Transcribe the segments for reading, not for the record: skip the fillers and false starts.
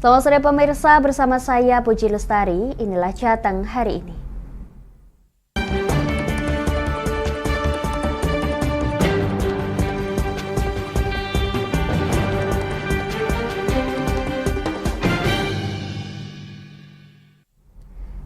Selamat sore pemirsa, bersama saya Puji Lestari, inilah Jateng hari ini.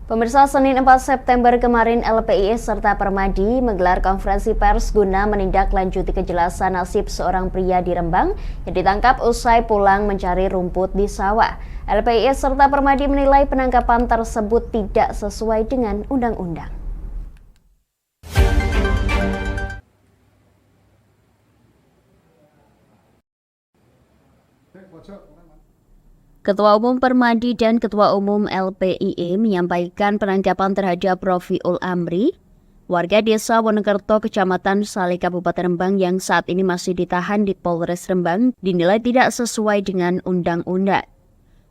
Pemirsa, Senin 4 September kemarin LPII serta Permadi menggelar konferensi pers guna menindaklanjuti kejelasan nasib seorang pria di Rembang yang ditangkap usai pulang mencari rumput di sawah. LPII serta Permadi menilai penangkapan tersebut tidak sesuai dengan undang-undang. Ketua Umum Permadi dan Ketua Umum LPII menyampaikan penangkapan terhadap Rofiul Amri, warga desa Wonokerto, Kecamatan Saleh, Kabupaten Rembang yang saat ini masih ditahan di Polres Rembang dinilai tidak sesuai dengan undang-undang.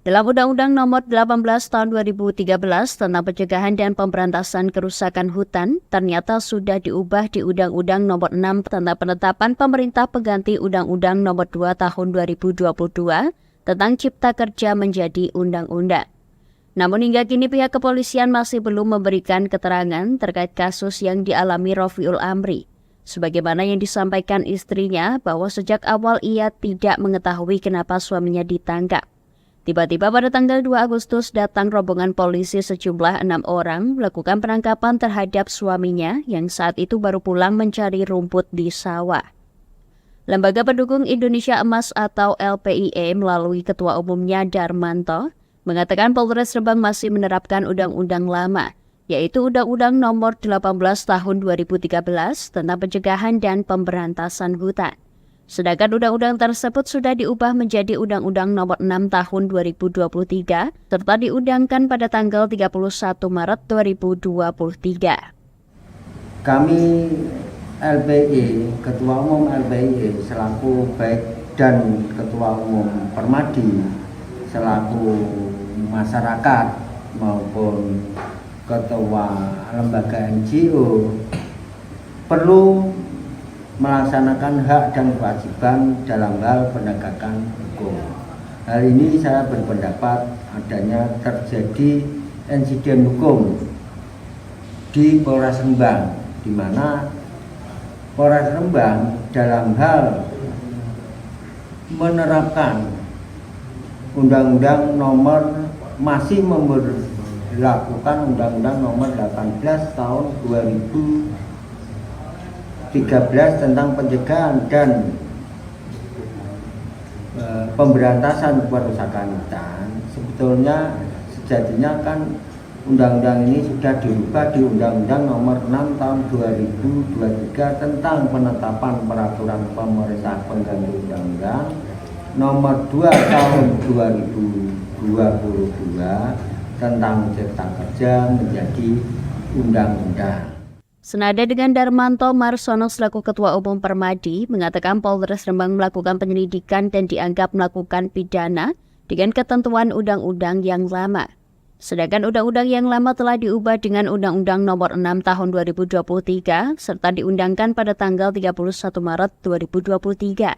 Dalam Undang-Undang Nomor 18 Tahun 2013 tentang Pencegahan dan Pemberantasan Kerusakan Hutan ternyata sudah diubah di Undang-Undang Nomor 6 tentang Penetapan Pemerintah Pengganti Undang-Undang Nomor 2 Tahun 2022 tentang Cipta Kerja menjadi undang-undang. Namun hingga kini pihak kepolisian masih belum memberikan keterangan terkait kasus yang dialami Rofiul Amri. Sebagaimana yang disampaikan istrinya bahwa sejak awal ia tidak mengetahui kenapa suaminya ditangkap. Tiba-tiba pada tanggal 2 Agustus datang rombongan polisi sejumlah 6 orang melakukan penangkapan terhadap suaminya yang saat itu baru pulang mencari rumput di sawah. Lembaga Pendukung Indonesia Emas atau LPII melalui Ketua Umumnya Darmanto mengatakan Polres Rembang masih menerapkan undang-undang lama, yaitu Undang-Undang Nomor 18 Tahun 2013 tentang Pencegahan dan Pemberantasan Hutan. Sedangkan undang-undang tersebut sudah diubah menjadi Undang-Undang Nomor 6 Tahun 2023 serta diundangkan pada tanggal 31 Maret 2023. Kami LPII, Ketua Umum LPII selaku baik dan Ketua Umum Permadi selaku masyarakat maupun Ketua Lembaga NGO perlu melaksanakan hak dan kewajiban dalam hal penegakan hukum. Hal ini saya berpendapat adanya terjadi insiden hukum di Polres Rembang, di mana Polres Rembang dalam hal menerapkan Undang-Undang Nomor masih memberlakukan Undang-Undang Nomor 18 Tahun 2013 tentang Pencegahan dan Pemberantasan Kerusakan Hutan. Sebetulnya sejatinya kan Undang-undang ini sudah dirubah di Undang-Undang Nomor 6 Tahun 2023 tentang penetapan peraturan pemerintah pengganti Undang-Undang Nomor 2 Tahun 2022 tentang Cipta Kerja menjadi undang-undang. Senada dengan Darmanto, Marsono selaku Ketua Umum Permadi mengatakan Polres Rembang melakukan penyelidikan dan dianggap melakukan pidana dengan ketentuan undang-undang yang lama. Sedangkan undang-undang yang lama telah diubah dengan Undang-Undang Nomor 6 Tahun 2023 serta diundangkan pada tanggal 31 Maret 2023.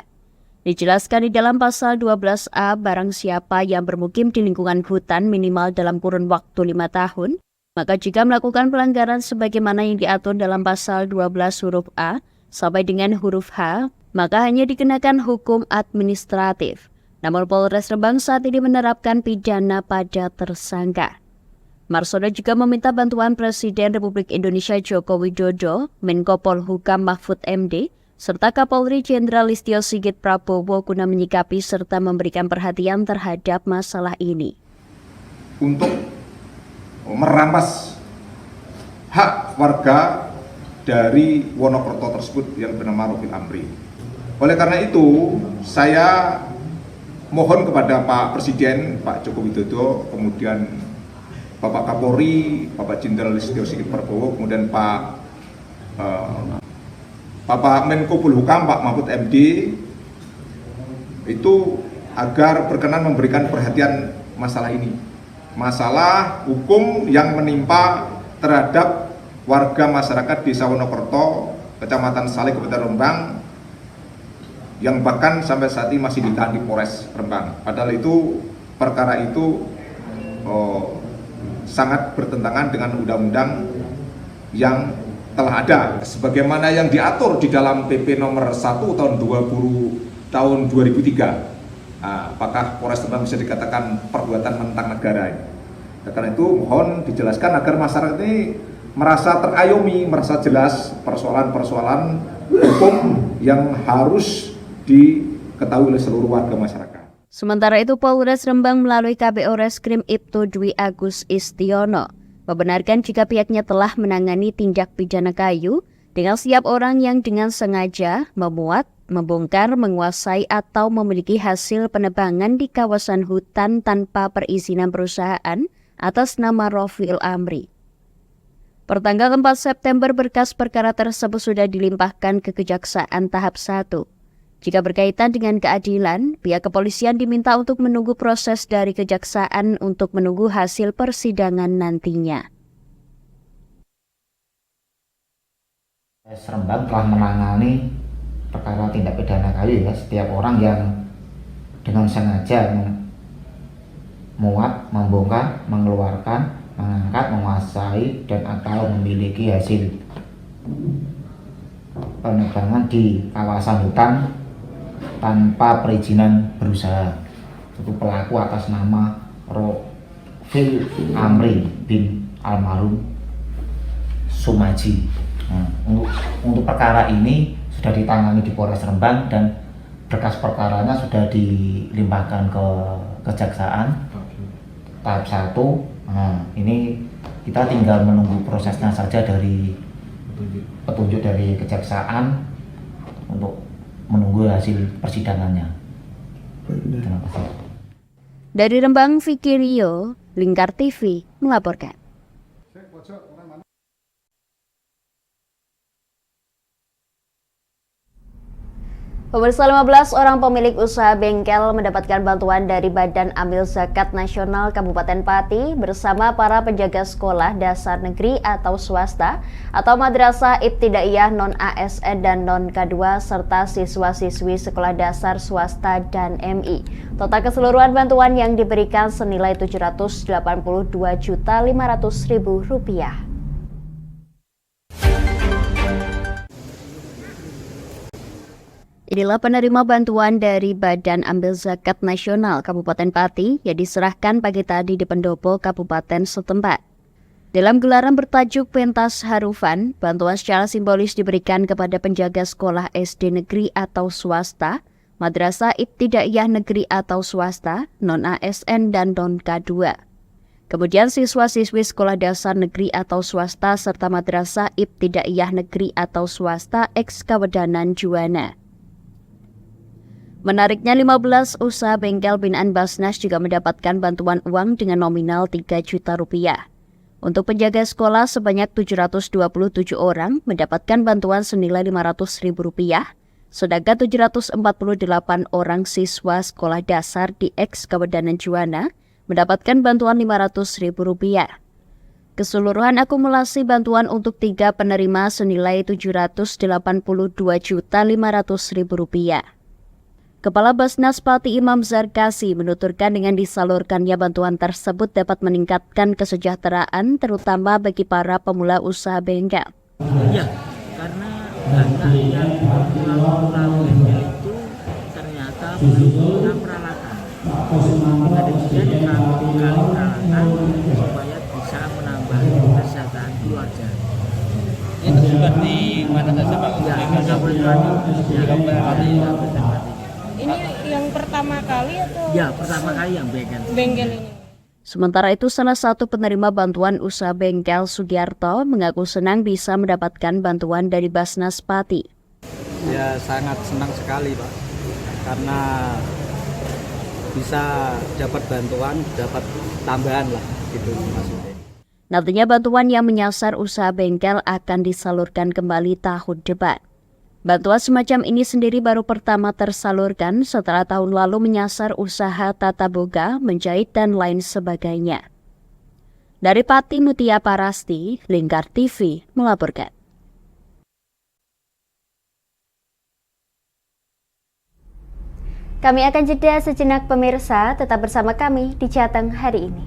Dijelaskan di dalam pasal 12A, barang siapa yang bermukim di lingkungan hutan minimal dalam kurun waktu 5 tahun, maka jika melakukan pelanggaran sebagaimana yang diatur dalam pasal 12 huruf A sampai dengan huruf H, maka hanya dikenakan hukum administratif. Namun Polres Rembang saat ini menerapkan pidana pada tersangka. Marsono juga meminta bantuan Presiden Republik Indonesia Joko Widodo, Menko Polhukam Mahfud MD, serta Kapolri Jenderal Listio Sigit Prabowo guna menyikapi serta memberikan perhatian terhadap masalah ini. Untuk merampas hak warga dari Wonokerto tersebut yang bernama Rofiul Amri. Oleh karena itu, saya mohon kepada Pak Presiden, Pak Joko Widodo, kemudian Bapak Kapolri, Bapak Jenderal Listio Sigit Prabowo, kemudian Bapak Menko Polhukam, Pak Mahfud MD, itu agar berkenan memberikan perhatian masalah ini. Masalah hukum yang menimpa terhadap warga masyarakat Desa Wonokerto, Kecamatan Saleh, Kabupaten Rembang, yang bahkan sampai saat ini masih ditahan di Polres Rembang. Padahal itu perkara itu sangat bertentangan dengan undang-undang yang telah ada sebagaimana yang diatur di dalam PP nomor 1 tahun 2003. Apakah Polres Rembang bisa dikatakan perbuatan menentang negara ini? Karena itu mohon dijelaskan agar masyarakat ini merasa terayomi, merasa jelas persoalan-persoalan hukum yang harus diketahui oleh seluruh warga masyarakat. Sementara itu, Polres Rembang melalui KPO Reskrim Ibtu Dwi Agus Istiono membenarkan jika pihaknya telah menangani tindak pidana kayu dengan setiap orang yang dengan sengaja memuat, membongkar, menguasai atau memiliki hasil penebangan di kawasan hutan tanpa perizinan perusahaan atas nama Rofiul Amri. Pertanggal 4 September berkas perkara tersebut sudah dilimpahkan ke Kejaksaan tahap 1. Jika berkaitan dengan keadilan, pihak kepolisian diminta untuk menunggu proses dari Kejaksaan untuk menunggu hasil persidangan nantinya. Rembang telah menangani perkara tindak pidana kayu ya, setiap orang yang dengan sengaja memuat, membongkar, mengeluarkan, mengangkat, menguasai, dan atau memiliki hasil penebangan di kawasan hutan tanpa perizinan berusaha. Itu pelaku atas nama Rofiul Amri bin Almarhum Sumaji. Nah, untuk perkara ini sudah ditangani di Polres Rembang dan berkas perkaranya sudah dilimpahkan ke Kejaksaan tahap 1. Nah, ini kita tinggal menunggu prosesnya saja dari petunjuk dari Kejaksaan untuk menunggu hasil persidangannya. Terima kasih. Dari Rembang, Vicky Rio, Lingkar TV melaporkan. Pemirsa, 15 orang pemilik usaha bengkel mendapatkan bantuan dari Badan Amil Zakat Nasional Kabupaten Pati bersama para penjaga sekolah dasar negeri atau swasta atau madrasah ibtidaiyah non-ASN dan non-K2 serta siswa-siswi sekolah dasar swasta dan MI. Total keseluruhan bantuan yang diberikan senilai Rp782.500.000. Inilah penerima bantuan dari Badan Amil Zakat Nasional Kabupaten Pati yang diserahkan pagi tadi di pendopo Kabupaten setempat. Dalam gelaran bertajuk Pentas Harufan, bantuan secara simbolis diberikan kepada penjaga sekolah SD negeri atau swasta, madrasah ibtidaiyah negeri atau swasta, non-ASN dan non-K2. Kemudian siswa-siswi sekolah dasar negeri atau swasta serta madrasah ibtidaiyah negeri atau swasta ex-Kawedanan Juwana. Menariknya, 15 usaha bengkel binaan Basnas juga mendapatkan bantuan uang dengan nominal Rp3 juta. Untuk penjaga sekolah sebanyak 727 orang mendapatkan bantuan senilai Rp500.000, sedangkan 748 orang siswa sekolah dasar di ex-Kawedanan Juwana mendapatkan bantuan Rp500.000. Keseluruhan akumulasi bantuan untuk 3 penerima senilai Rp782.500.000. Kepala Basnas Pati Imam Zarkasi menuturkan dengan disalurkannya bantuan tersebut dapat meningkatkan kesejahteraan terutama bagi para pemula usaha bengkel. Ya, karena anak yang pemula bengkel itu ternyata belum punya peralatan. Kita demikian kami peralatan supaya bisa menambah kesejahteraan keluarga. Itu seperti mana saja Pak? Ya, kita berpati. Ini yang pertama kali atau? Ya, pertama kali yang bengkel ini. Sementara itu, salah satu penerima bantuan usaha bengkel Sugiarto mengaku senang bisa mendapatkan bantuan dari Basnas Pati. Ya sangat senang sekali Pak, karena bisa dapat bantuan, dapat tambahan lah gitu maksudnya. Nantinya bantuan yang menyasar usaha bengkel akan disalurkan kembali tahun depan. Bantuan semacam ini sendiri baru pertama tersalurkan setelah tahun lalu menyasar usaha tata boga, menjahit, dan lain sebagainya. Dari Pati, Mutia Parasti, Lingkar TV melaporkan. Kami akan jeda sejenak pemirsa, tetap bersama kami di Jateng hari ini.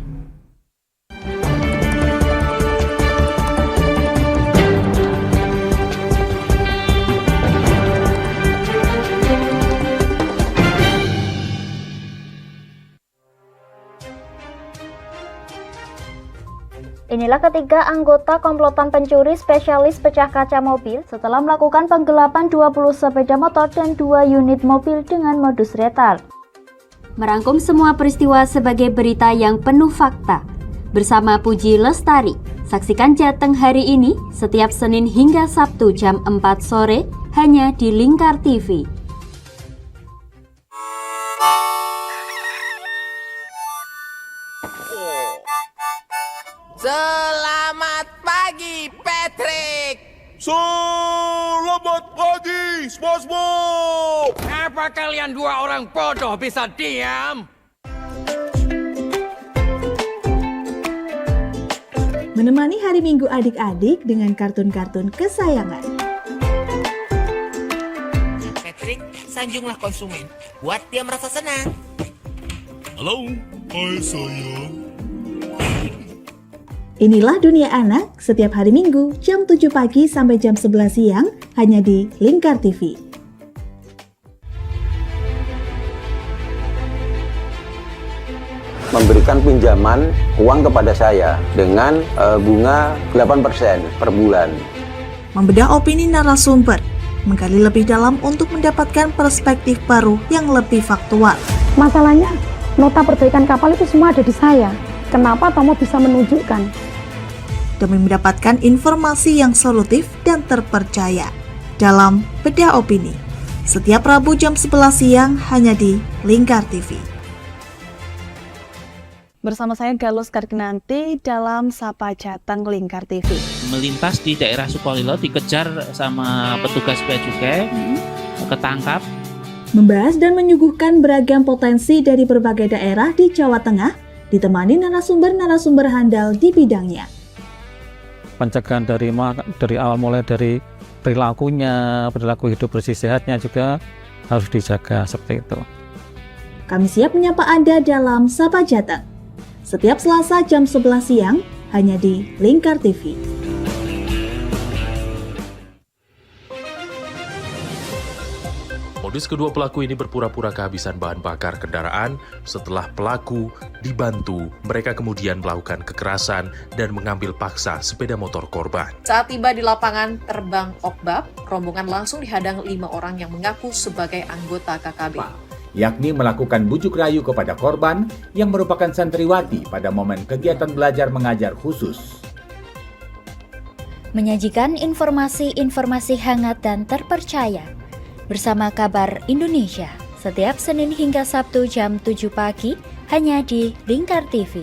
Inilah ketiga anggota komplotan pencuri spesialis pecah kaca mobil setelah melakukan penggelapan 20 sepeda motor dan 2 unit mobil dengan modus retard. Merangkum semua peristiwa sebagai berita yang penuh fakta. Bersama Puji Lestari, saksikan Jateng hari ini setiap Senin hingga Sabtu jam 4 sore hanya di Lingkar TV. Selamat pagi, Patrick. Selamat pagi, SpongeBob. Apa kalian dua orang bodoh bisa diam? Menemani hari Minggu adik-adik dengan kartun-kartun kesayangan. Patrick, sanjunglah konsumen. Buat dia merasa senang. Halo, hai sayang. Inilah Dunia Anak setiap hari Minggu jam 7 pagi sampai jam 11 siang hanya di Lingkar TV. Memberikan pinjaman uang kepada saya dengan bunga 8% per bulan. Membedah opini narasumber, menggali lebih dalam untuk mendapatkan perspektif baru yang lebih faktual. Masalahnya, nota perbaikan kapal itu semua ada di saya. Kenapa Tomo bisa menunjukkan? Demi mendapatkan informasi yang solutif dan terpercaya dalam Bedah Opini. Setiap Rabu jam 11 siang hanya di Lingkar TV. Bersama saya Galus Karkinanti dalam Sapa Jateng Lingkar TV. Melintas di daerah Sukolilo dikejar sama petugas bea cukai, ketangkap. Membahas dan menyuguhkan beragam potensi dari berbagai daerah di Jawa Tengah, ditemani narasumber-narasumber handal di bidangnya. Pencegahan dari awal mulai dari perilakunya, perilaku hidup bersih sehatnya juga harus dijaga seperti itu. Kami siap menyapa Anda dalam Sapa Jateng. Setiap Selasa jam 11 siang hanya di Lingkar TV. Modus kedua pelaku ini berpura-pura kehabisan bahan bakar kendaraan. Setelah pelaku dibantu, mereka kemudian melakukan kekerasan dan mengambil paksa sepeda motor korban. Saat tiba di lapangan terbang Okbab, rombongan langsung dihadang 5 orang yang mengaku sebagai anggota KKB. Yakni melakukan bujuk rayu kepada korban yang merupakan santriwati pada momen kegiatan belajar mengajar khusus. Menyajikan informasi-informasi hangat dan terpercaya bersama Kabar Indonesia setiap Senin hingga Sabtu jam 7 pagi hanya di Lingkar TV.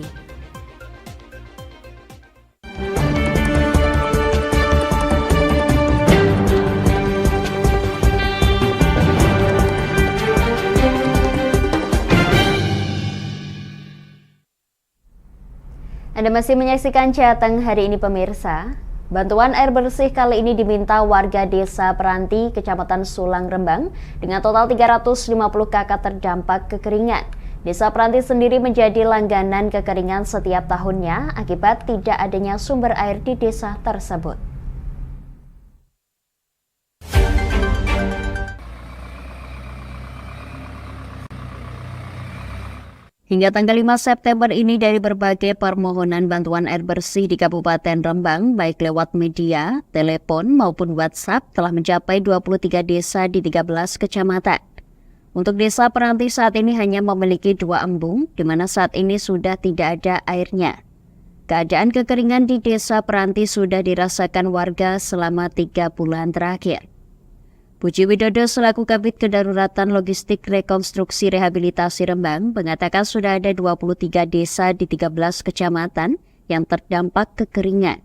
Anda masih menyaksikan Jateng hari ini pemirsa. Bantuan air bersih kali ini diminta warga Desa Peranti, Kecamatan Sulang Rembang, dengan total 350 kakak terdampak kekeringan. Desa Peranti sendiri menjadi langganan kekeringan setiap tahunnya akibat tidak adanya sumber air di desa tersebut. Hingga tanggal 5 September ini dari berbagai permohonan bantuan air bersih di Kabupaten Rembang, baik lewat media, telepon maupun WhatsApp telah mencapai 23 desa di 13 kecamatan. Untuk Desa Peranti saat ini hanya memiliki 2 embung, di mana saat ini sudah tidak ada airnya. Keadaan kekeringan di Desa Peranti sudah dirasakan warga selama 3 bulan terakhir. Puji Widodo selaku Kabid Kedaruratan Logistik Rekonstruksi Rehabilitasi Rembang mengatakan sudah ada 23 desa di 13 kecamatan yang terdampak kekeringan.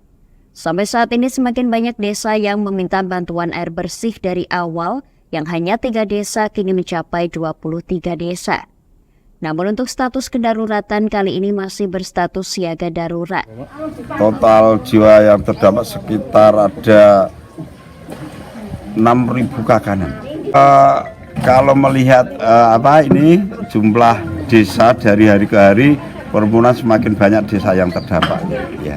Sampai saat ini semakin banyak desa yang meminta bantuan air bersih dari awal, yang hanya 3 desa kini mencapai 23 desa. Namun untuk status kedaruratan kali ini masih berstatus siaga darurat. Total jiwa yang terdampak sekitar ada 6.000 kakanan. Kalau melihat jumlah desa dari hari ke hari, permohonan semakin banyak desa yang terdampak. Ya.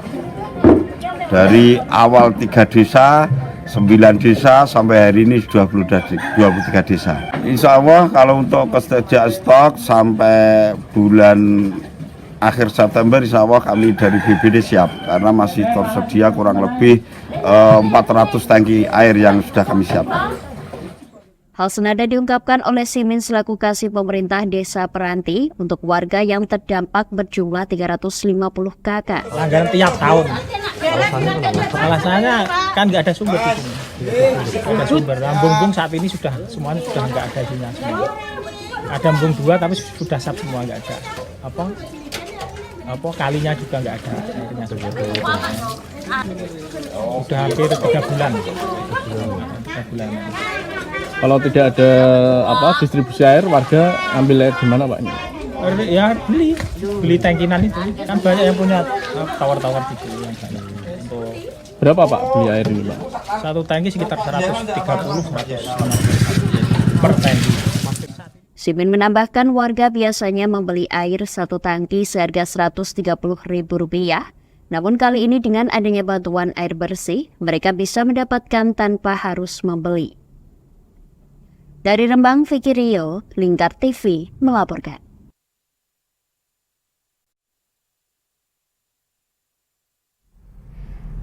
Dari awal 3 desa, 9 desa sampai hari ini sudah 23 desa. Insya Allah kalau untuk ketersediaan stok sampai bulan akhir September, insya Allah kami dari BPD siap karena masih tersedia kurang lebih 400 tangki air yang sudah kami siapkan. Hal senada diungkapkan oleh Simin selaku kasih pemerintah Desa Peranti untuk warga yang terdampak berjumlah 350 kakak. Anggaran tiap tahun. Alasannya kan nggak ada sumber di sini. Nggak ada sumber. Embung-embung saat ini semuanya sudah nggak ada isinya semua. Ada embung 2 tapi sudah sap semua, nggak ada. Kalinya juga nggak ada airnya sudah hampir 3 bulan. 3 bulan. Kalau tidak ada distribusi air, warga ambil air di mana, Pak? Ya beli tangkinan itu kan banyak yang punya tawar-tawar gitu yang banyak. Untuk berapa Pak beli air ini, Pak? Satu tangki sekitar 130-150 per tangki. Simin menambahkan warga biasanya membeli air 1 tangki seharga Rp130.000. Namun kali ini dengan adanya bantuan air bersih, mereka bisa mendapatkan tanpa harus membeli. Dari Rembang, Vicky Rio, Lingkar TV melaporkan.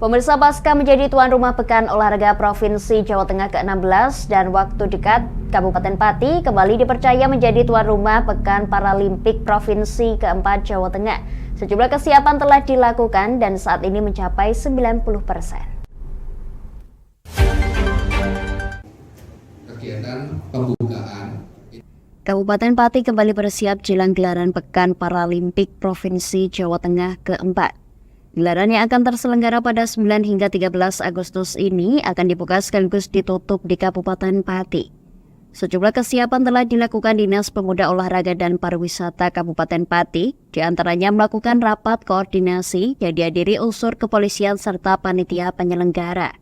Pemirsa, pasca menjadi tuan rumah Pekan Olahraga Provinsi Jawa Tengah ke-16 dan waktu dekat, Kabupaten Pati kembali dipercaya menjadi tuan rumah Pekan Paralimpik Provinsi ke-4 Jawa Tengah. Sejumlah kesiapan telah dilakukan dan saat ini mencapai 90%. Kegiatan pembukaan. Kabupaten Pati kembali bersiap jelang gelaran Pekan Paralimpik Provinsi Jawa Tengah ke-4. Gelaran yang akan terselenggara pada 9 hingga 13 Agustus ini akan dibuka sekaligus ditutup di Kabupaten Pati. Sejumlah kesiapan telah dilakukan Dinas Pemuda Olahraga dan Pariwisata Kabupaten Pati, diantaranya melakukan rapat koordinasi yang dihadiri unsur kepolisian serta panitia penyelenggara.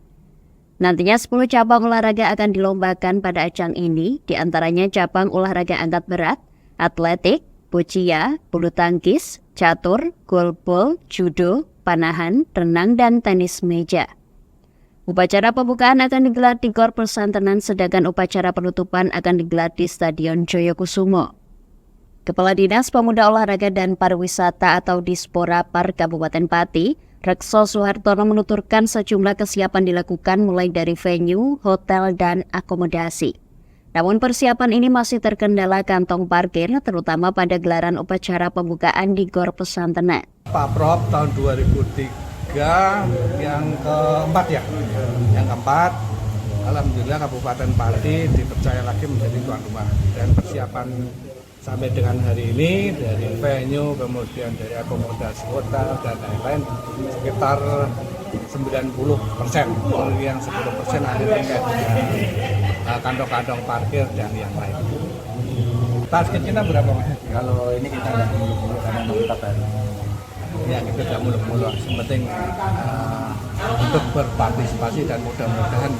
Nantinya 10 cabang olahraga akan dilombakan pada ajang ini, diantaranya cabang olahraga angkat berat, atletik, boccia, bulu tangkis, catur, golbol, judo, panahan, renang, dan tenis meja. Upacara pembukaan akan digelar di Gor Persantenan, sedangkan upacara penutupan akan digelar di Stadion Joyokusumo. Kepala Dinas Pemuda Olahraga dan Pariwisata atau Dispora Par Kabupaten Pati, Rekso Suhartono menuturkan sejumlah kesiapan dilakukan mulai dari venue, hotel, dan akomodasi. Namun persiapan ini masih terkendala kantong parkir, terutama pada gelaran upacara pembukaan di Gor Pesantenan. Pak Prop tahun 2003 yang keempat ya, yang keempat, alhamdulillah Kabupaten Pati dipercaya lagi menjadi tuan rumah dan persiapan sampai dengan hari ini dari venue kemudian dari akomodasi hotel dan lain-lain sekitar 90%, yang 10% akhirnya kayak kantong-kantong parkir dan yang lain. Target kita berapa Mas? Kalau ini kita nggak muluk-muluk karena kita baru. Ya kita nggak muluk-muluk, yang penting untuk berpartisipasi dan mudah-mudahan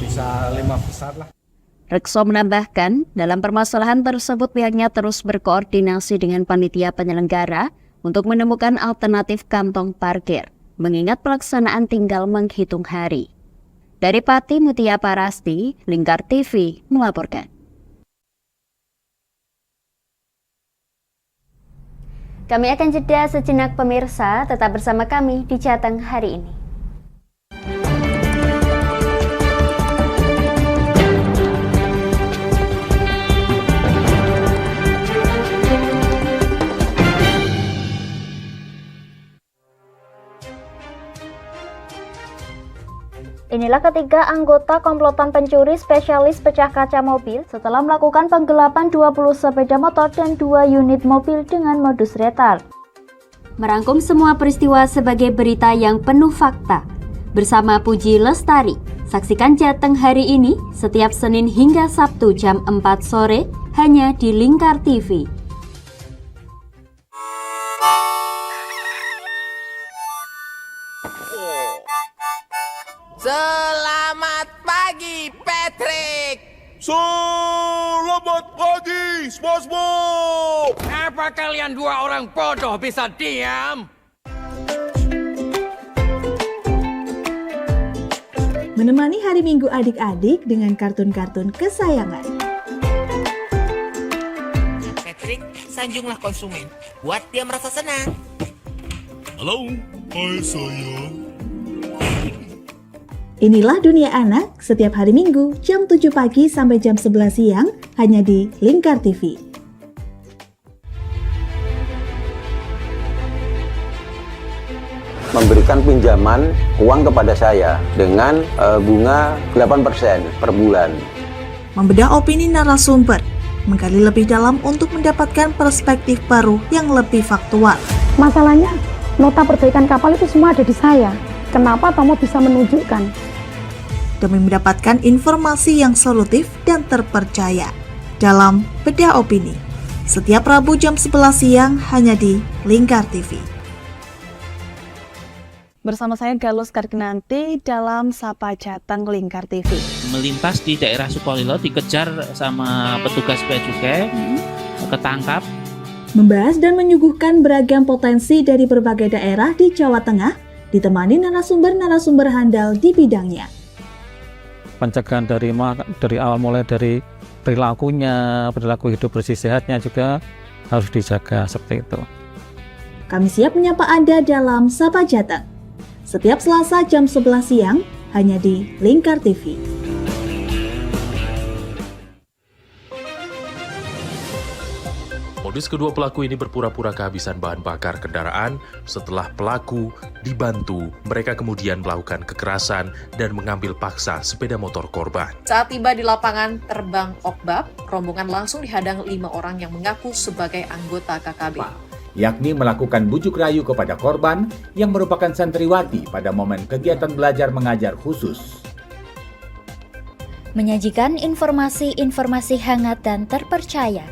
bisa 5 besar lah. Rekso menambahkan, dalam permasalahan tersebut pihaknya terus berkoordinasi dengan panitia penyelenggara untuk menemukan alternatif kantong parkir, mengingat pelaksanaan tinggal menghitung hari. Dari Pati, Mutia Parasti, Lingkar TV melaporkan. Kami akan jeda sejenak pemirsa, tetap bersama kami di Jateng hari ini. Inilah ketiga anggota komplotan pencuri spesialis pecah kaca mobil setelah melakukan penggelapan 20 sepeda motor dan 2 unit mobil dengan modus retard. Merangkum semua peristiwa sebagai berita yang penuh fakta. Bersama Puji Lestari, saksikan Jateng hari ini setiap Senin hingga Sabtu jam 4 sore hanya di Lingkar TV. Selamat pagi, Patrick. Selamat pagi, SpongeBob! Apa kalian dua orang bodoh bisa diam? Menemani hari Minggu adik-adik dengan kartun-kartun kesayangan. Patrick, sanjunglah konsumen. Buat dia merasa senang. Halo, hai sayang. Inilah Dunia Anak setiap hari Minggu jam 7 pagi sampai jam 11 siang hanya di Lingkar TV. Memberikan pinjaman uang kepada saya dengan bunga 8% per bulan. Membedah opini narasumber, menggali lebih dalam untuk mendapatkan perspektif baru yang lebih faktual. Masalahnya, nota perbaikan kapal itu semua ada di saya. Kenapa Tomo bisa menunjukkan? Demi mendapatkan informasi yang solutif dan terpercaya dalam Bedah Opini. Setiap Rabu jam 11 siang hanya di Lingkar TV. Bersama saya Galus Karkinanti dalam Sapa Jateng Lingkar TV. Melintas di daerah Sukolilo dikejar sama petugas bea cukai, ketangkap. Membahas dan menyuguhkan beragam potensi dari berbagai daerah di Jawa Tengah, ditemani narasumber-narasumber handal di bidangnya. Pencegahan dari awal mulai dari perilakunya, perilaku hidup bersih sehatnya juga harus dijaga seperti itu. Kami siap menyapa Anda dalam Sapa Jateng. Setiap Selasa jam 11 siang hanya di Lingkar TV. Modus kedua pelaku ini berpura-pura kehabisan bahan bakar kendaraan. Setelah pelaku dibantu, mereka kemudian melakukan kekerasan dan mengambil paksa sepeda motor korban. Saat tiba di lapangan terbang Okbab, rombongan langsung dihadang 5 orang yang mengaku sebagai anggota KKB. Yakni melakukan bujuk rayu kepada korban yang merupakan santriwati pada momen kegiatan belajar mengajar khusus. Menyajikan informasi-informasi hangat dan terpercaya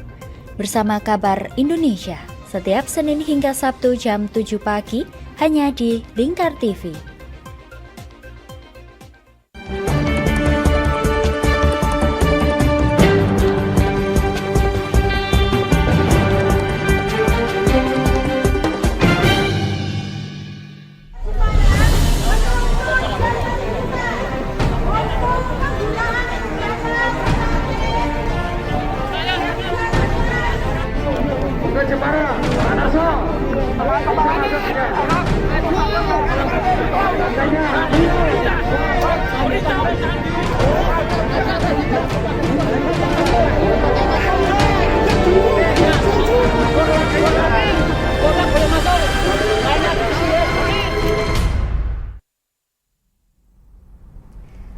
bersama Kabar Indonesia setiap Senin hingga Sabtu jam 7 pagi hanya di Lingkar TV.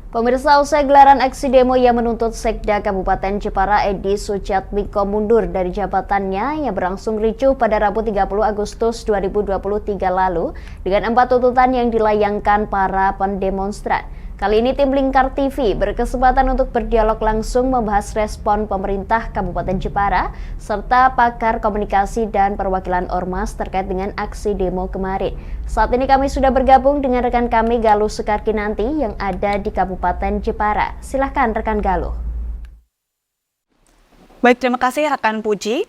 Pemirsa, usai gelaran aksi demo yang menuntut Sekda Kabupaten Jepara Edi Suciatmiko mundur dari jabatannya yang berlangsung ricuh pada Rabu 30 Agustus 2023 lalu dengan 4 tuntutan yang dilayangkan para pendemonstran. Kali ini tim Lingkar TV berkesempatan untuk berdialog langsung membahas respon pemerintah Kabupaten Jepara serta pakar komunikasi dan perwakilan Ormas terkait dengan aksi demo kemarin. Saat ini kami sudah bergabung dengan rekan kami Galus Karkinanti yang ada di Kabupaten Jepara. Silahkan rekan Galuh. Baik, terima kasih rekan Puji.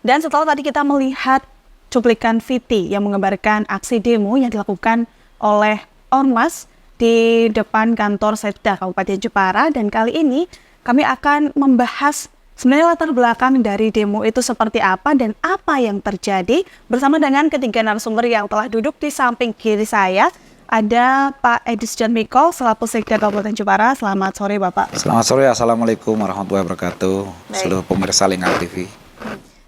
Dan setelah tadi kita melihat cuplikan VT yang menggambarkan aksi demo yang dilakukan oleh Ormas di depan kantor Sekda Kabupaten Jepara, dan kali ini kami akan membahas sebenarnya latar belakang dari demo itu seperti apa dan apa yang terjadi bersama dengan ketiga narasumber yang telah duduk di samping kiri saya. Ada Pak Edi Suciatmiko selaku Sekda Kabupaten Jepara. Selamat sore Bapak. Selamat sore, Assalamualaikum warahmatullahi wabarakatuh. Seluruh pemirsa Lingkar TV.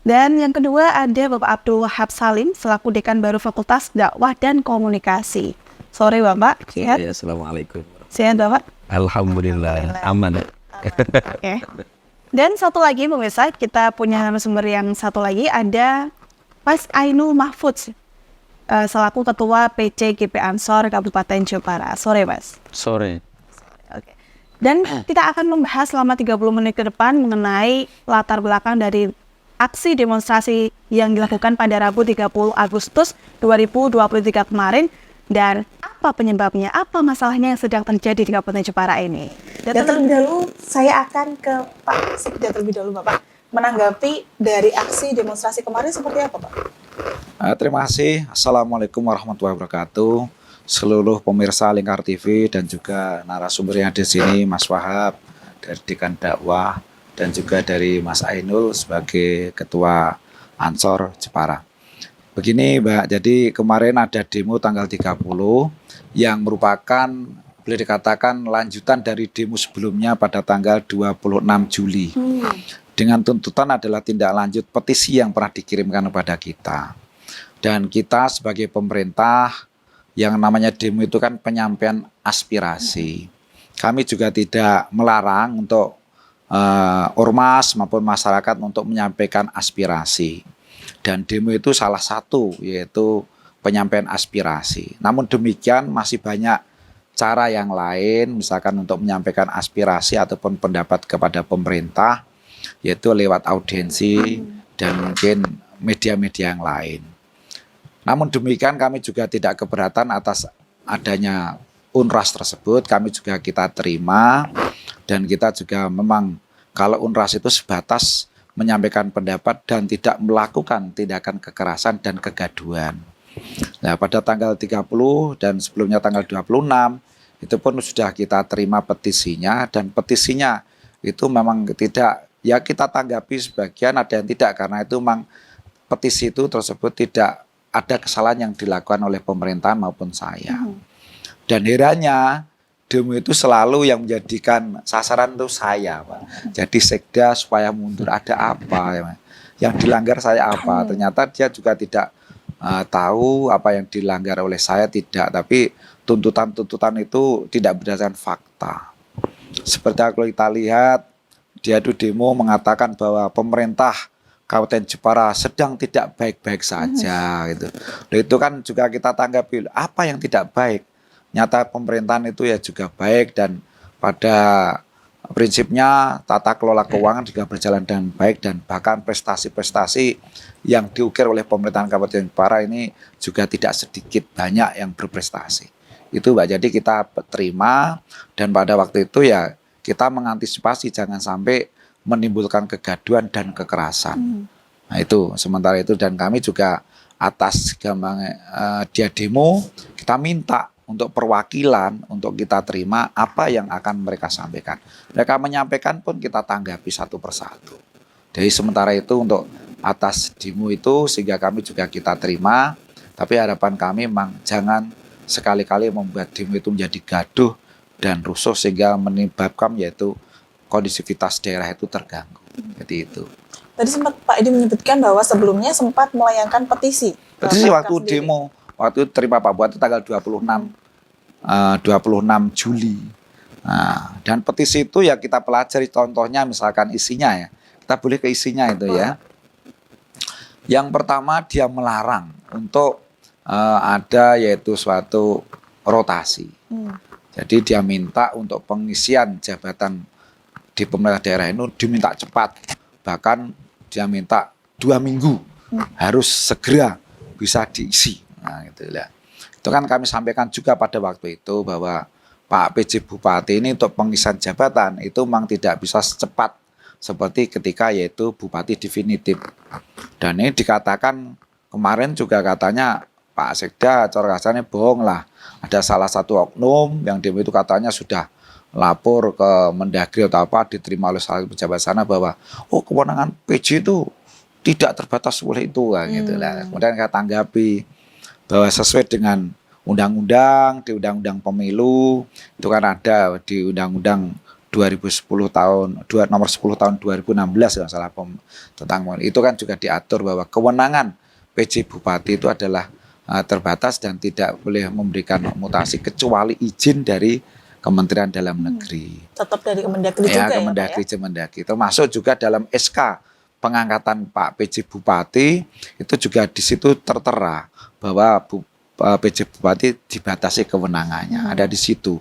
Dan yang kedua ada Bapak Abdul Wahab Salim selaku Dekan Baru Fakultas Dakwah dan Komunikasi. Sore Bapak, sehat? Ya, Assalamualaikum. Sehat Bapak? Alhamdulillah, aman. Oke. Dan satu lagi pemirsa, kita punya narasumber yang satu lagi, ada Mas Ainul Mahfudz selaku Ketua PC GP Ansor Kabupaten Jepara. Sore Mas. Sore. Oke. Dan kita akan membahas selama 30 menit ke depan mengenai latar belakang dari aksi demonstrasi yang dilakukan pada Rabu 30 Agustus 2023 kemarin dan apa penyebabnya, apa masalahnya yang sedang terjadi di Kabupaten Jepara ini. Dan terlebih dahulu saya akan ke Pak Sekda terlebih dahulu, Bapak. Menanggapi dari aksi demonstrasi kemarin seperti apa, Pak? Terima kasih. Assalamualaikum warahmatullahi wabarakatuh. Seluruh pemirsa Lingkar TV dan juga narasumber yang di sini, Mas Wahab dari Dekan Dakwah dan juga dari Mas Ainul sebagai Ketua Ansor Jepara. Begini Mbak, jadi kemarin ada demo tanggal 30 yang merupakan boleh dikatakan lanjutan dari demo sebelumnya pada tanggal 26 Juli. Dengan tuntutan adalah tindak lanjut petisi yang pernah dikirimkan kepada kita. Dan kita sebagai pemerintah, yang namanya demo itu kan penyampaian aspirasi. Kami juga tidak melarang untuk ormas maupun masyarakat untuk menyampaikan aspirasi. Dan demo itu salah satu, yaitu penyampaian aspirasi. Namun demikian masih banyak cara yang lain, misalkan untuk menyampaikan aspirasi ataupun pendapat kepada pemerintah, yaitu lewat audiensi dan mungkin media-media yang lain. Namun demikian kami juga tidak keberatan atas adanya UNRAS tersebut, kami juga kita terima, dan kita juga memang kalau UNRAS itu sebatas menyampaikan pendapat dan tidak melakukan tindakan kekerasan dan kegaduhan. Nah, pada tanggal 30 dan sebelumnya tanggal 26 itu pun sudah kita terima petisinya, dan petisinya itu memang tidak, ya kita tanggapi sebagian, ada yang tidak, karena itu memang petisi itu tersebut tidak ada kesalahan yang dilakukan oleh pemerintah maupun saya. Dan herannya demo itu selalu yang menjadikan sasaran itu saya, Pak. Jadi sekda supaya mundur, ada apa ya, yang dilanggar saya apa? Ternyata dia juga tidak tahu apa yang dilanggar oleh saya, tidak. Tapi tuntutan-tuntutan itu tidak berdasarkan fakta. Seperti kalau kita lihat, dia itu demo mengatakan bahwa pemerintah Kabupaten Jepara sedang tidak baik-baik saja, gitu. Nah, itu kan juga kita tanggapi, apa yang tidak baik? Nyata pemerintahan itu ya juga baik, dan pada prinsipnya tata kelola keuangan juga berjalan dengan baik, dan bahkan prestasi-prestasi yang diukir oleh pemerintahan Kabupaten Jepara ini juga tidak sedikit banyak yang berprestasi. Itu Mbak, jadi kita terima, dan pada waktu itu ya kita mengantisipasi jangan sampai menimbulkan kegaduhan dan kekerasan. Nah itu sementara itu, dan kami juga atas dia demo, kita minta untuk perwakilan untuk kita terima apa yang akan mereka sampaikan. Mereka menyampaikan pun kita tanggapi satu persatu. Jadi sementara itu untuk atas demo itu sehingga kami juga kita terima, tapi harapan kami memang jangan sekali-kali membuat demo itu menjadi gaduh dan rusuh sehingga menyebabkan yaitu kondisivitas daerah itu terganggu. Jadi itu. Tadi sempat Pak Edi menyebutkan bahwa sebelumnya sempat melayangkan petisi. Petisi waktu demo. Waktu itu terima Pak Bupati tanggal 26 Juli. Nah, dan petisi itu ya kita pelajari, contohnya misalkan isinya ya. Kita boleh ke isinya itu ya. Yang pertama dia melarang untuk ada yaitu suatu rotasi. Jadi dia minta untuk pengisian jabatan di pemerintah daerah itu diminta cepat. Bahkan dia minta 2 minggu harus segera bisa diisi. Nah, gitu ya. Itu kan kami sampaikan juga pada waktu itu bahwa Pak PJ Bupati ini untuk pengisian jabatan itu memang tidak bisa secepat seperti ketika yaitu Bupati definitif. Dan ini dikatakan kemarin juga katanya Pak Sekda cara kasarnya bohong lah. Ada salah satu oknum yang demo itu katanya sudah lapor ke Mendagri atau apa, diterima oleh salah satu pejabat sana bahwa kewenangan PJ itu tidak terbatas oleh itu kan, gitu lah. Kemudian kita tanggapi bahwa sesuai dengan undang-undang, di undang-undang pemilu itu kan ada di undang-undang 2010 tahun nomor 10 tahun 2016 ya salah tentang itu kan juga diatur bahwa kewenangan PJ Bupati itu adalah terbatas dan tidak boleh memberikan mutasi kecuali izin dari Kementerian Dalam Negeri. Tetap dari Kemendagri juga ya, Kemendagri, Kemendagri. Termasuk juga dalam SK pengangkatan Pak PJ Bupati itu juga di situ tertera bahwa PJ Bupati dibatasi kewenangannya, ada di situ.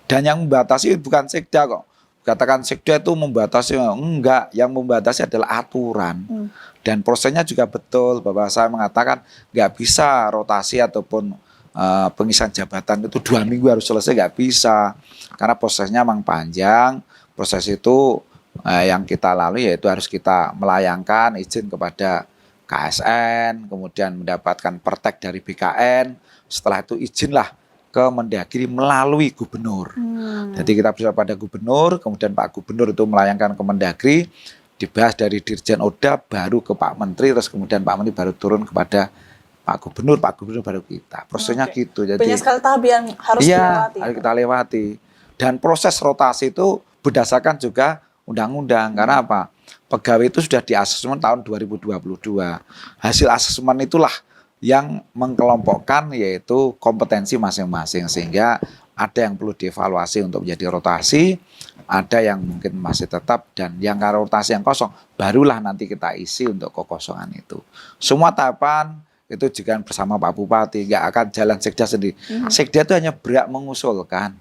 Dan yang membatasi bukan Sekda kok. Katakan Sekda itu membatasi, enggak, yang membatasi adalah aturan. Dan prosesnya juga betul bahwa saya mengatakan nggak bisa rotasi ataupun pengisian jabatan itu 2 minggu harus selesai, nggak bisa. Karena prosesnya memang panjang. Proses itu yang kita lalui yaitu harus kita melayangkan izin kepada KSN, kemudian mendapatkan pertek dari BKN. Setelah itu izinlah ke Mendagri melalui gubernur. Jadi kita bisa pada gubernur, kemudian Pak Gubernur itu melayangkan ke Mendagri, dibahas dari Dirjen Oda, baru ke Pak Menteri, terus kemudian Pak Menteri baru turun kepada Pak Gubernur baru kita. Prosesnya gitu. Jadi banyak sekali tahap yang harus dilewati. Harus kita lewati. Dan proses rotasi itu berdasarkan juga undang-undang. Karena apa? Pegawai itu sudah diasesmen tahun 2022. Hasil asesmen itulah yang mengkelompokkan yaitu kompetensi masing-masing, sehingga ada yang perlu dievaluasi untuk menjadi rotasi, ada yang mungkin masih tetap, dan yang rotasi yang kosong barulah nanti kita isi untuk kekosongan itu. Semua tahapan itu juga bersama Pak Bupati, nggak akan jalan Sekda sendiri. Sekda itu hanya berhak mengusulkan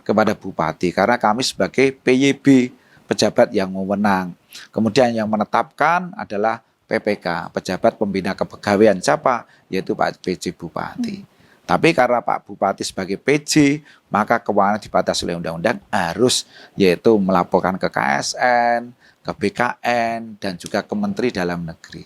kepada Bupati karena kami sebagai PYB, pejabat yang mewenang. Kemudian yang menetapkan adalah PPK, pejabat pembina kepegawaian. Siapa? Yaitu Pak PJ Bupati. Tapi karena Pak Bupati sebagai PJ, maka kewenangan dibatasi oleh undang-undang harus yaitu melaporkan ke KSN, ke BKN, dan juga ke Menteri Dalam Negeri.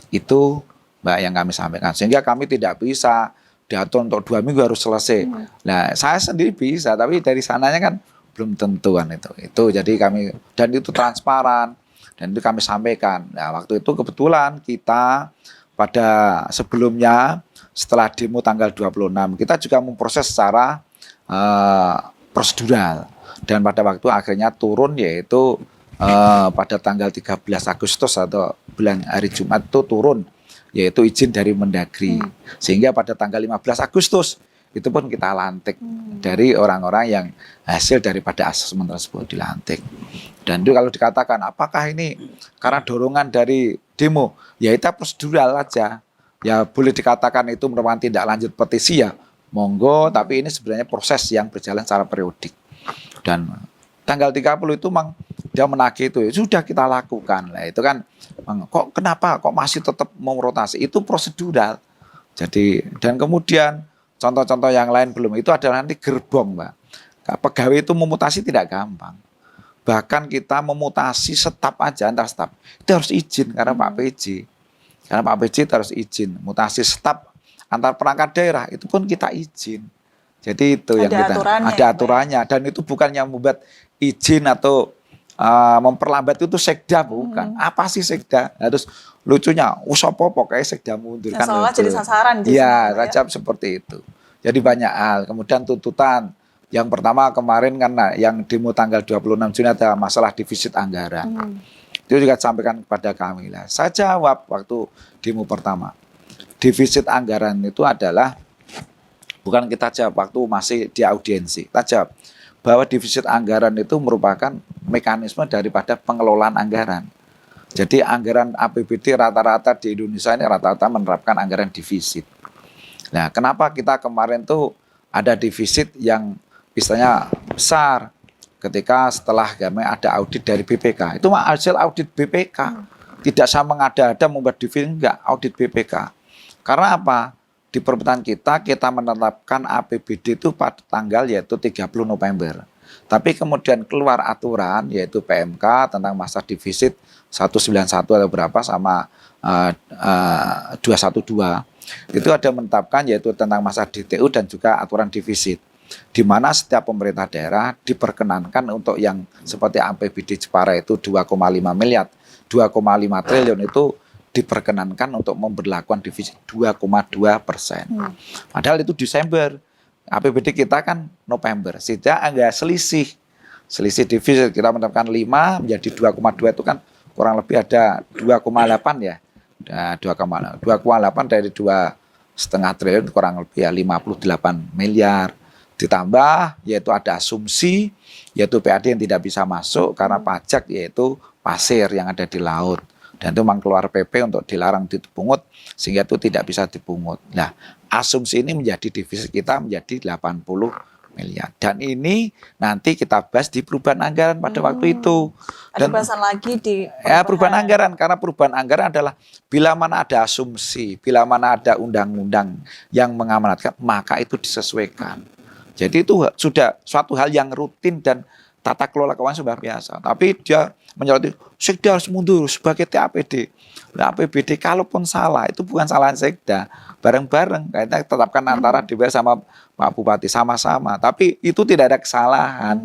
Itu Mbak yang kami sampaikan. Sehingga kami tidak bisa diatur untuk 2 minggu harus selesai. Nah, saya sendiri bisa, tapi dari sananya kan belum tentu kan itu. Itu jadi kami, dan itu transparan, dan itu kami sampaikan. Nah, waktu itu kebetulan kita pada sebelumnya setelah demo tanggal 26 kita juga memproses secara prosedural, dan pada waktu akhirnya turun yaitu pada tanggal 13 Agustus atau bulan hari Jumat itu turun yaitu izin dari Mendagri, sehingga pada tanggal 15 Agustus itu pun kita lantik dari orang-orang yang hasil daripada asesmen tersebut dilantik. Dan itu kalau dikatakan apakah ini karena dorongan dari demo, ya itu prosedural aja. Ya boleh dikatakan itu merupakan tindak lanjut petisi, ya monggo, tapi ini sebenarnya proses yang berjalan secara periodik. Dan tanggal 30 itu memang dia menagih itu, ya sudah kita lakukan. Nah itu kan kenapa kok masih tetap mau rotasi? Itu prosedural. Jadi, dan kemudian contoh-contoh yang lain belum, itu adalah nanti gerbong, Mbak. Pegawai itu memutasi tidak gampang. Bahkan kita memutasi staf aja, antar staf itu harus izin karena Pak PJ. Karena Pak PJ itu harus izin. Mutasi staf antar perangkat daerah itu pun kita izin. Jadi itu yang kita ada aturannya, dan itu bukan yang membuat izin atau memperlambat itu Sekda, bukan. Apa sih Sekda? Nah, terus lucunya, usopo pokoknya Sekda mundur kan. Soalnya jadi sasaran. Iya, racap seperti itu. Jadi banyak hal. Kemudian tuntutan. Yang pertama kemarin karena yang demo tanggal 26 Juni ada masalah defisit anggaran. Itu juga disampaikan kepada kami lah. Saya jawab waktu demo pertama. Defisit anggaran itu adalah, bukan kita jawab waktu masih di audiensi. Kita jawab bahwa defisit anggaran itu merupakan mekanisme daripada pengelolaan anggaran. Jadi anggaran APBD rata-rata di Indonesia ini rata-rata menerapkan anggaran defisit. Nah, kenapa kita kemarin tuh ada defisit yang istilahnya besar ketika setelah kami ada audit dari BPK. Itu hasil audit BPK. Tidak sama mengada-ada membuat defisit, enggak, audit BPK. Karena apa? Di permintaan kita menetapkan APBD itu pada tanggal yaitu 30 November. Tapi kemudian keluar aturan yaitu PMK tentang masa defisit 191 atau berapa sama 212. Itu ada menetapkan yaitu tentang masa DTU dan juga aturan defisit. Di mana setiap pemerintah daerah diperkenankan untuk yang seperti APBD Jepara itu 2,5 miliar, 2,5 triliun itu diperkenankan untuk memberlakukan defisit 2,2%. Padahal itu Desember, APBD kita kan November, sehingga agak selisih defisit kita menetapkan 5 menjadi 2,2 itu kan kurang lebih ada 2,8 ya, 2,8 dari 2,5 triliun kurang lebih ya 58 miliar. Ditambah yaitu ada asumsi yaitu PAD yang tidak bisa masuk karena pajak yaitu pasir yang ada di laut, dan itu memang keluar PP untuk dilarang dipungut sehingga itu tidak bisa dipungut. Nah, asumsi ini menjadi defisit kita menjadi 82 miliar. Dan ini nanti kita bahas di perubahan anggaran pada waktu itu. Ada Dan bahasan lagi di perubahan anggaran, karena perubahan anggaran adalah bila mana ada asumsi, bila mana ada undang-undang yang mengamanatkan, maka itu disesuaikan. Jadi itu sudah suatu hal yang rutin dan tata kelola keuangan sudah biasa. Tapi dia menyoroti Sekda harus mundur sebagai TAPD. Nah, APBD kalaupun salah itu bukan kesalahan Sekda, bareng-bareng kita tetapkan antara DPR sama Pak Bupati sama-sama. Tapi itu tidak ada kesalahan.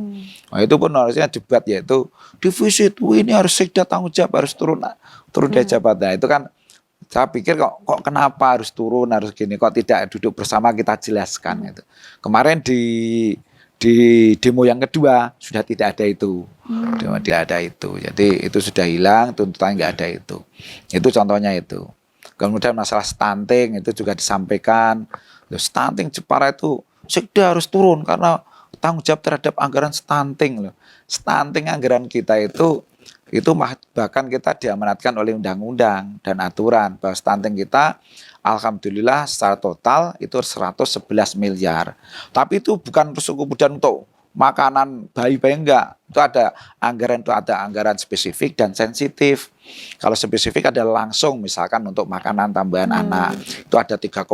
Nah, itu pun harusnya debat, yaitu defisit ini harus Sekda tanggung jawab, harus turun dari jabatan. Itu kan saya pikir kok kenapa harus turun, harus gini, kok tidak duduk bersama kita jelaskan itu. Kemarin di demo yang kedua sudah tidak ada itu. Tidak ada itu. Jadi itu sudah hilang, tuntutan nggak ada itu. Itu contohnya itu. Kemudian masalah stunting itu juga disampaikan. Stunting Jepara itu Sekda harus turun karena tanggung jawab terhadap anggaran stunting. Stunting anggaran kita itu bahkan kita diamanatkan oleh undang-undang dan aturan bahwa stunting kita alhamdulillah secara total itu 111 miliar. Tapi itu bukan kemudian untuk makanan bayi-bayi, enggak. Itu ada anggaran spesifik dan sensitif. Kalau spesifik ada langsung misalkan untuk makanan tambahan anak. Itu ada 3,8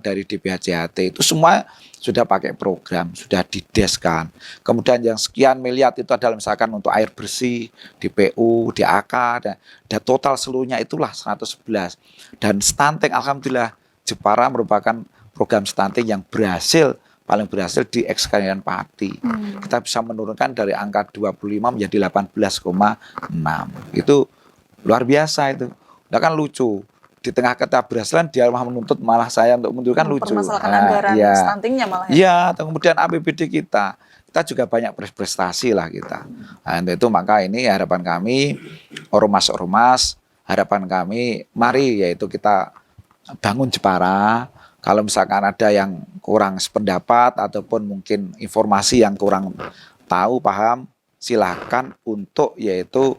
dari DPHJHT. Itu semua sudah pakai program, sudah dideskan. Kemudian yang sekian miliar itu adalah misalkan untuk air bersih, DPU, DAK, dan total seluruhnya itulah 111. Dan stunting alhamdulillah Jepara merupakan program stunting yang paling berhasil di ekskalian Pati. Kita bisa menurunkan dari angka 25 menjadi 18,6. Itu luar biasa itu. Nah kan lucu. Di tengah keberhasilan dia malah menuntut malah saya untuk mundur, kan lucu. Permasalahan anggaran stuntingnya malah ya. Iya, kemudian APBD kita juga banyak prestasi lah kita. Nah, itu maka ini harapan kami ormas-ormas, harapan kami mari yaitu kita bangun Jepara. Kalau misalkan ada yang kurang sependapat ataupun mungkin informasi yang kurang tahu, paham, silahkan untuk yaitu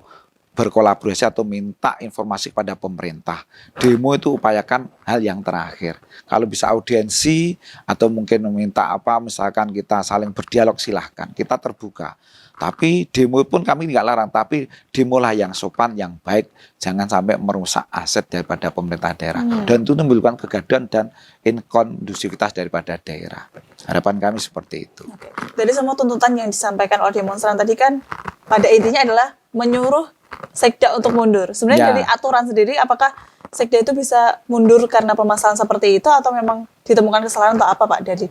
berkolaborasi atau minta informasi kepada pemerintah. Demo itu upayakan hal yang terakhir. Kalau bisa audiensi atau mungkin meminta apa, misalkan kita saling berdialog, silahkan. Kita terbuka. Tapi demo pun kami tidak larang, tapi demolah yang sopan, yang baik. Jangan sampai merusak aset daripada pemerintah daerah. Dan itu menimbulkan kegaduhan dan inkondusivitas daripada daerah. Harapan kami seperti itu. Dari semua tuntutan yang disampaikan oleh demonstran tadi kan pada intinya adalah menyuruh Sekda untuk mundur. Sebenarnya dari aturan sendiri, apakah Sekda itu bisa mundur karena permasalahan seperti itu atau memang ditemukan kesalahan atau apa Pak dari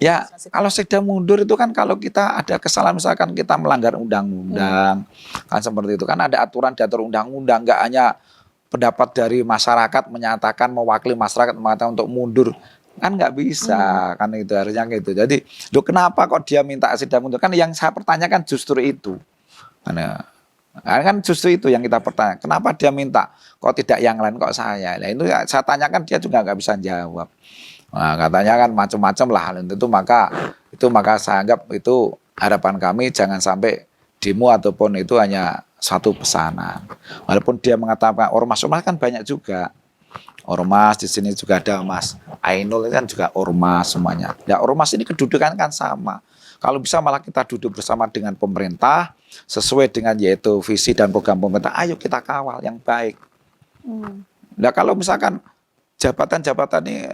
kalau Sekda mundur itu kan kalau kita ada kesalahan misalkan kita melanggar undang-undang kan seperti itu, kan ada aturan diatur undang-undang, nggak hanya pendapat dari masyarakat menyatakan mewakili masyarakat mengatakan untuk mundur, kan nggak bisa kan, itu harusnya gitu. Jadi kenapa kok dia minta Sekda mundur, kan yang saya pertanyakan justru itu kan justru itu yang kita pertanyakan, kenapa dia minta, kok tidak yang lain, kok saya. Nah, itu saya tanyakan dia juga nggak bisa jawab. Nah, katanya kan macam-macam lah hal itu, maka saya anggap itu harapan kami jangan sampai demo ataupun itu hanya satu pesanan. Walaupun dia mengatakan ormas kan banyak juga. Ormas di sini juga ada Mas Ainul kan juga ormas semuanya. Nah, ormas ini kedudukan kan sama. Kalau bisa malah kita duduk bersama dengan pemerintah sesuai dengan yaitu visi dan program pemerintah. Ayo kita kawal yang baik. Nah kalau misalkan jabatan-jabatan ini,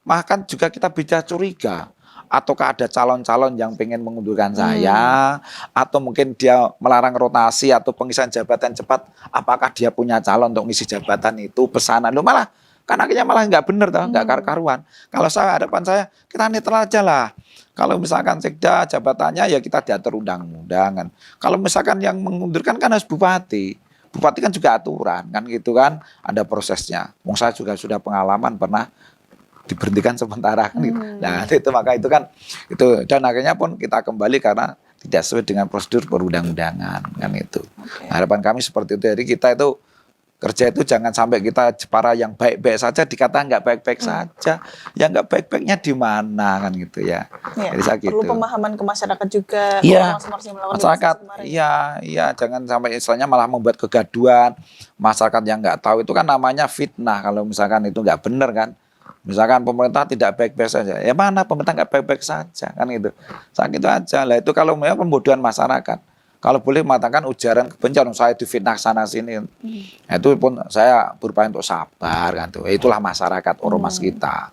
bahkan juga kita bisa curiga. Ataukah ada calon-calon yang pengen mengundurkan saya, atau mungkin dia melarang rotasi atau pengisian jabatan cepat. Apakah dia punya calon untuk ngisi jabatan itu, pesanan lo malah. Kan akhirnya malah nggak bener, nggak karu-karuan. Kalau harapan saya, kita netral aja lah. Kalau misalkan Sekda jabatannya ya kita diatur undang-undang kan. Kalau misalkan yang mengundurkan kan harus bupati. Bupati kan juga aturan kan gitu kan. Ada prosesnya. Saya juga sudah pengalaman pernah diberhentikan sementara kan gitu. Nah itu maka itu kan itu, dan akhirnya pun kita kembali karena tidak sesuai dengan prosedur perundang-undangan kan itu. Harapan kami seperti itu. Jadi kita itu kerja itu jangan sampai kita Jepara yang baik-baik saja dikata nggak baik-baik saja. Ya nggak baik-baiknya di mana kan gitu ya. Jadi saya perlu gitu. pemahaman ke masyarakat juga. Masyarakat iya jangan sampai istilahnya malah membuat kegaduhan. Masyarakat yang nggak tahu itu kan namanya fitnah kalau misalkan itu nggak benar kan. Misalkan pemerintah tidak baik-baik saja, ya mana pemerintah nggak baik-baik saja kan gitu. Saat itu aja lah itu kalau memang pembodohan masyarakat. Kalau boleh mengatakan ujaran kebencian, saya difitnah sana sini, itu pun saya berupaya untuk sabar kan tuh. Itulah masyarakat ormas kita.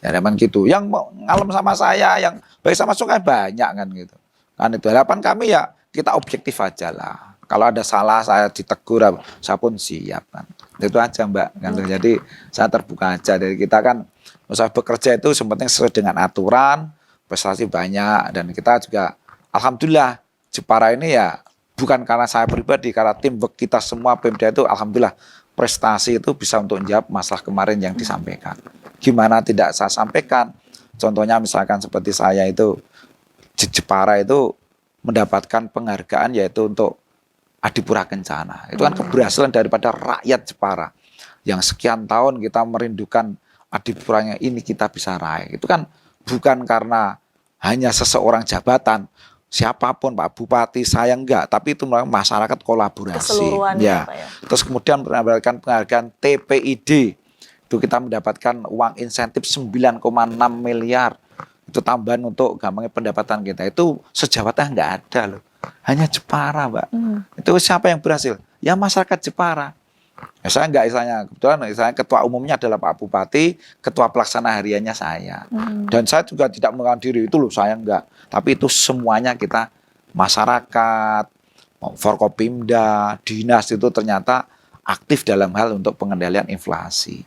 Ya memang gitu. Yang ngalem sama saya, yang baik sama saya banyak kan gitu. Kan itu harapan kami ya kita objektif aja lah. Kalau ada salah saya ditegur, saya pun siap kan. Itu aja Mbak. Kan? Jadi saya terbuka aja. Dari kita kan usaha bekerja itu sebenarnya sesuai dengan aturan, prestasi banyak dan kita juga alhamdulillah. Jepara ini ya bukan karena saya pribadi, karena teamwork kita semua Pemda itu alhamdulillah prestasi itu bisa untuk menjawab masalah kemarin yang disampaikan. Gimana tidak saya sampaikan? Contohnya misalkan seperti saya itu Jepara itu mendapatkan penghargaan yaitu untuk Adipura Kencana. Itu kan keberhasilan daripada rakyat Jepara yang sekian tahun kita merindukan Adipuranya ini kita bisa raih. Itu kan bukan karena hanya seseorang jabatan. Siapapun Pak Bupati saya enggak, tapi itu masyarakat kolaborasi ya. Terus kemudian mendapatkan penghargaan TPID itu kita mendapatkan uang insentif 9,6 miliar itu tambahan untuk gampangnya pendapatan kita itu se-Jawa Tengah enggak ada loh, hanya Jepara Mbak. Itu siapa yang berhasil? Ya masyarakat Jepara. Ya, saya enggak kebetulan saya ketua umumnya adalah Pak Bupati, ketua pelaksana hariannya saya. Dan saya juga tidak mengatakan diri itu loh saya enggak. Tapi itu semuanya kita masyarakat, Forkopimda, dinas itu ternyata aktif dalam hal untuk pengendalian inflasi.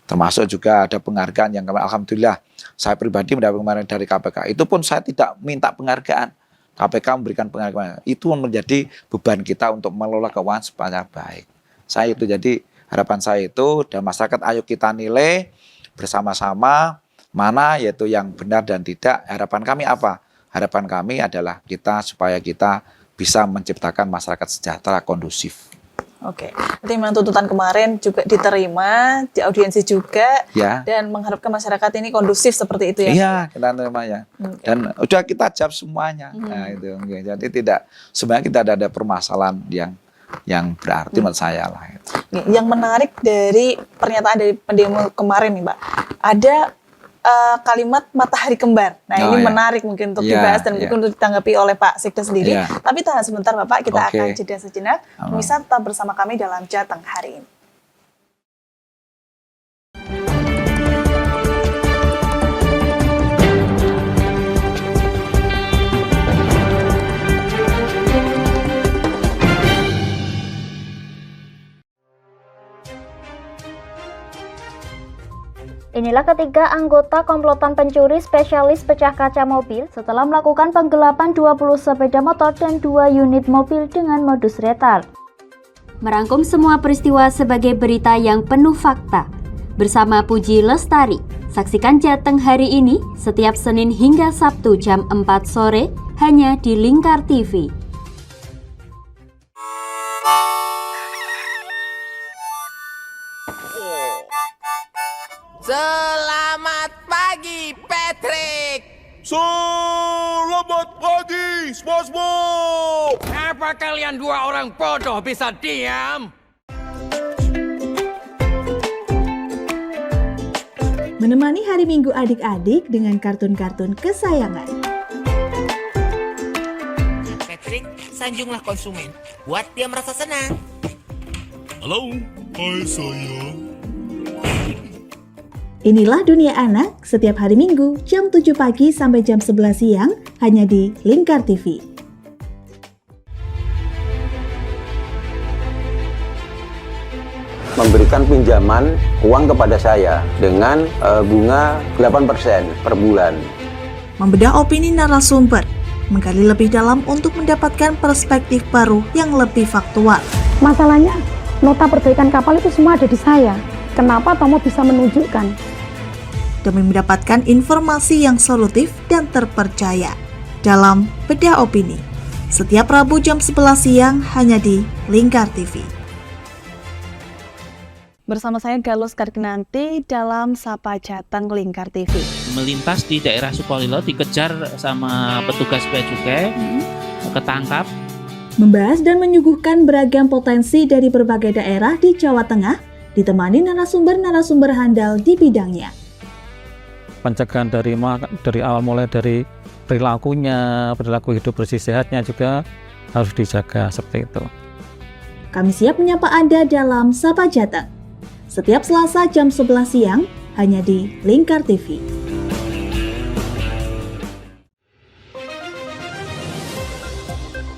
Termasuk juga ada penghargaan yang alhamdulillah saya pribadi mendapat kemarin dari KPK. Itu pun saya tidak minta penghargaan. KPK memberikan penghargaan. Itu menjadi beban kita untuk mengelola keuangan supaya baik. Saya itu jadi harapan saya itu dan masyarakat ayo kita nilai bersama-sama mana yaitu yang benar dan tidak. Harapan kami apa? Harapan kami adalah kita supaya kita bisa menciptakan masyarakat sejahtera kondusif. Oke, nanti memang tuntutan kemarin juga diterima di audiensi juga ya. Dan mengharapkan masyarakat ini kondusif seperti itu ya. Iya, kita terima ya. Dan udah kita jawab semuanya. Nah, itu jadi tidak sebenarnya kita ada permasalahan yang berarti menurut saya lah. Yang menarik dari pernyataan dari pendemo kemarin nih Mbak, ada kalimat matahari kembar. Nah ini menarik mungkin untuk dibahas dan mungkin untuk ditanggapi oleh Pak Sekda sendiri. Tapi tahan sebentar Bapak, kita akan jeda sejenak. Pemirsa tetap bersama kami dalam Jateng hari ini. Inilah ketiga anggota komplotan pencuri spesialis pecah kaca mobil setelah melakukan penggelapan 20 sepeda motor dan 2 unit mobil dengan modus retard. Merangkum semua peristiwa sebagai berita yang penuh fakta. Bersama Puji Lestari, saksikan Jateng hari ini setiap Senin hingga Sabtu jam 4 sore hanya di Lingkar TV. Selamat pagi, Patrick. Selamat pagi, SpongeBob. Apa kalian dua orang bodoh bisa diam? Menemani hari Minggu adik-adik dengan kartun-kartun kesayangan. Patrick, sanjunglah konsumen. Buat dia merasa senang. Halo, hai sayang. Inilah Dunia Anak setiap hari Minggu jam 7 pagi sampai jam 11 siang hanya di Lingkar TV. Memberikan pinjaman uang kepada saya dengan bunga 8% per bulan. Membedah opini narasumber, menggali lebih dalam untuk mendapatkan perspektif baru yang lebih faktual. Masalahnya, nota perbaikan kapal itu semua ada di saya. Kenapa Tomo bisa menunjukkan? Demi mendapatkan informasi yang solutif dan terpercaya dalam Bedah Opini. Setiap Rabu jam 11 siang hanya di Lingkar TV. Bersama saya Galus Kargnanti dalam Sapa Jateng Lingkar TV. Melintas di daerah Sukolilo dikejar sama petugas bea cukai, ketangkap. Membahas dan menyuguhkan beragam potensi dari berbagai daerah di Jawa Tengah, ditemani narasumber-narasumber handal di bidangnya. pencegahan dari awal mulai dari perilakunya, perilaku hidup bersih sehatnya juga harus dijaga seperti itu. Kami siap menyapa Anda dalam Sapa Jateng. Setiap Selasa jam 11 siang, hanya di Lingkar TV.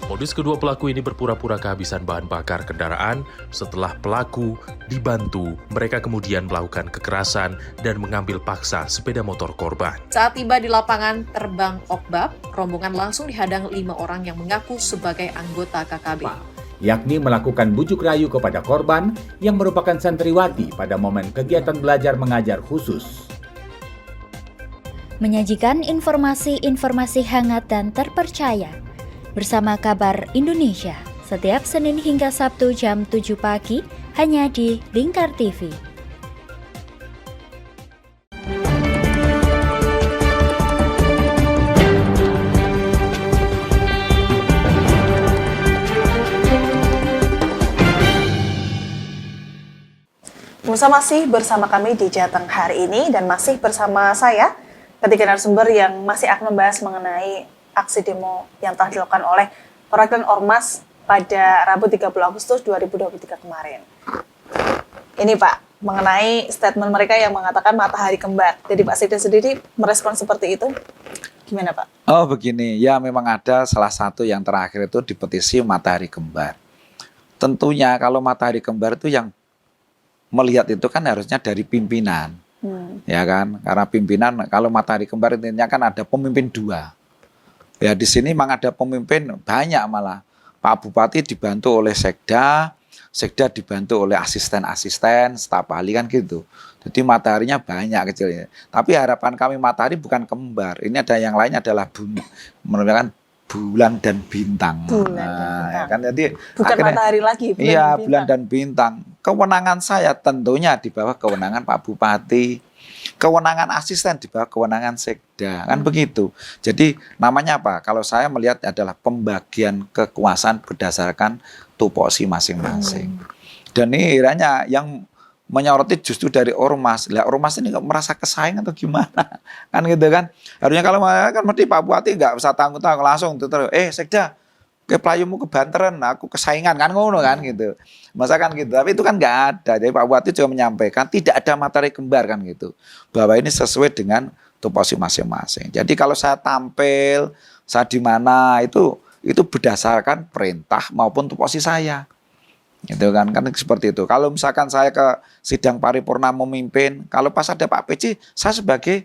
Modus kedua pelaku ini berpura-pura kehabisan bahan bakar kendaraan. Setelah pelaku dibantu, mereka kemudian melakukan kekerasan dan mengambil paksa sepeda motor korban. Saat tiba di lapangan terbang Okbab, rombongan langsung dihadang 5 orang yang mengaku sebagai anggota KKB. Yakni melakukan bujuk rayu kepada korban yang merupakan santriwati pada momen kegiatan belajar mengajar khusus. Menyajikan informasi-informasi hangat dan terpercaya bersama Kabar Indonesia setiap Senin hingga Sabtu jam 7 pagi hanya di Lingkar TV. Pemirsa masih bersama kami di Jateng hari ini dan masih bersama saya ketiga narasumber yang masih akan membahas mengenai aksi demo yang telah dilakukan oleh perwakilan Ormas pada Rabu 30 Agustus 2023 kemarin. Ini Pak, mengenai statement mereka yang mengatakan matahari kembar. Jadi Pak Sekda sendiri merespon seperti itu, gimana Pak? Oh begini, ya memang ada salah satu yang terakhir itu di petisi matahari kembar. Tentunya kalau matahari kembar itu yang melihat itu kan harusnya dari pimpinan, ya kan? Karena pimpinan kalau matahari kembar intinya kan ada pemimpin dua. Ya di sini memang ada pemimpin banyak malah. Pak Bupati dibantu oleh Sekda, Sekda dibantu oleh asisten-asisten, staf ahli kan gitu. Jadi mataharinya banyak kecilnya. Tapi harapan kami matahari bukan kembar. Ini ada yang lainnya adalah bumi, menunjukkan bulan dan bintang. Ya kan jadi bukan akhirnya, matahari lagi. Bulan dan bintang. Kewenangan saya tentunya di bawah kewenangan Pak Bupati, kewenangan asisten di bawah kewenangan Sekda, kan begitu. Jadi namanya apa? Kalau saya melihat adalah pembagian kekuasaan berdasarkan tupoksi masing-masing. Dan ini kiranya yang menyoroti justru dari ormas. Lah ormas ini nggak merasa kesaing atau gimana? Kan gitu kan. Harusnya kalau kan mesti Pak Bupati nggak usah tanggung-tanggung langsung terus Sekda ke pelayumu kebanteran, aku kesaingan kan ngono kan gitu. Masa kan gitu. Tapi itu kan nggak ada. Jadi Pak Bupati juga menyampaikan tidak ada matahari kembar kan gitu. Bahwa ini sesuai dengan tupoksi masing-masing. Jadi kalau saya tampil, saya di mana itu berdasarkan perintah maupun tupoksi saya. Gitu kan seperti itu. Kalau misalkan saya ke sidang paripurna memimpin, kalau pas ada Pak PJ, saya sebagai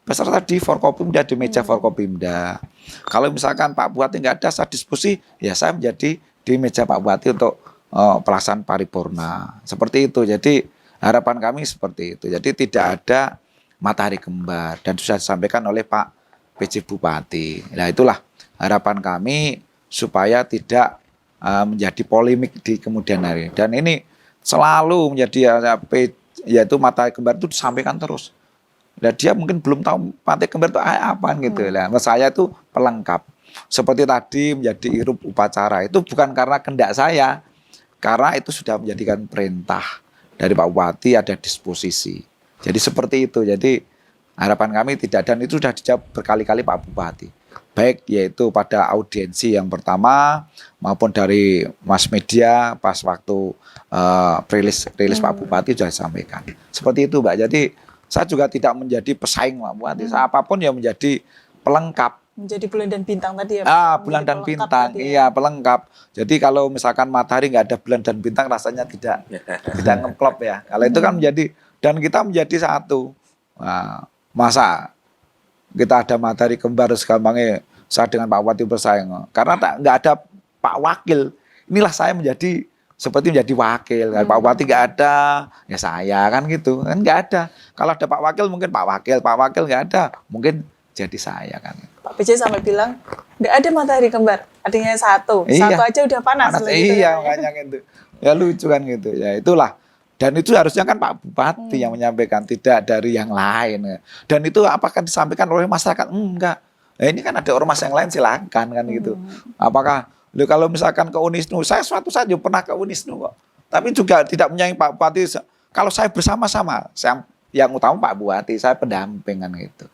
peserta di Forkopimda, di meja Forkopimda. Kalau misalkan Pak Bupati nggak ada, saya diskusi, ya saya menjadi di meja Pak Bupati untuk pelaksanaan paripurna. Seperti itu. Jadi harapan kami seperti itu. Jadi tidak ada matahari kembar dan sudah disampaikan oleh Pak PJ Bupati. Nah itulah harapan kami supaya tidak menjadi polemik di kemudian hari. Dan ini selalu menjadi yaitu matahari kembar itu disampaikan terus. Nah, dia mungkin belum tahu matahari kembar itu apa gitu. Nah, saya itu pelengkap. Seperti tadi menjadi irup upacara itu bukan karena kehendak saya, karena itu sudah menjadikan perintah dari Pak Bupati, ada disposisi. Jadi seperti itu. Jadi harapan kami tidak, dan itu sudah dijawab berkali-kali Pak Bupati. Baik yaitu pada audiensi yang pertama maupun dari mass media pas waktu rilis Pak Bupati sudah disampaikan. Seperti itu Mbak. Jadi saya juga tidak menjadi pesaing Pak Bupati. Apapun yang menjadi pelengkap. Menjadi bulan dan bintang tadi ya. Bulan dan bintang. Iya, pelengkap. Jadi kalau misalkan matahari nggak ada bulan dan bintang rasanya tidak ngeklop ya. Kalau itu kan menjadi, dan kita menjadi satu. Nah, masa kita ada matahari kembar segampangnya saya dengan Pak Bupati bersaing. Karena nggak ada Pak Wakil. Inilah saya menjadi seperti menjadi wakil. Kalau Pak Bupati nggak ada, ya saya kan gitu. Kan nggak ada. Kalau ada Pak Wakil mungkin Pak Wakil nggak ada, mungkin jadi saya kan. Pak PJ sampai bilang nggak ada matahari kembar, artinya satu aja udah panas. Iya, makanya gitu. Ya lucu kan gitu. Ya itulah. Dan itu harusnya kan Pak Bupati yang menyampaikan, tidak dari yang lain. Dan itu apakah disampaikan oleh masyarakat? Enggak. Nah, ini kan ada ormas yang lain, silakan kan gitu. Apakah kalau misalkan ke Unisnu, saya suatu saat juga pernah ke Unisnu kok. Tapi juga tidak menyayangi Pak Bupati. Kalau saya bersama-sama, saya yang utama Pak Bupati, saya pendamping kan gitu.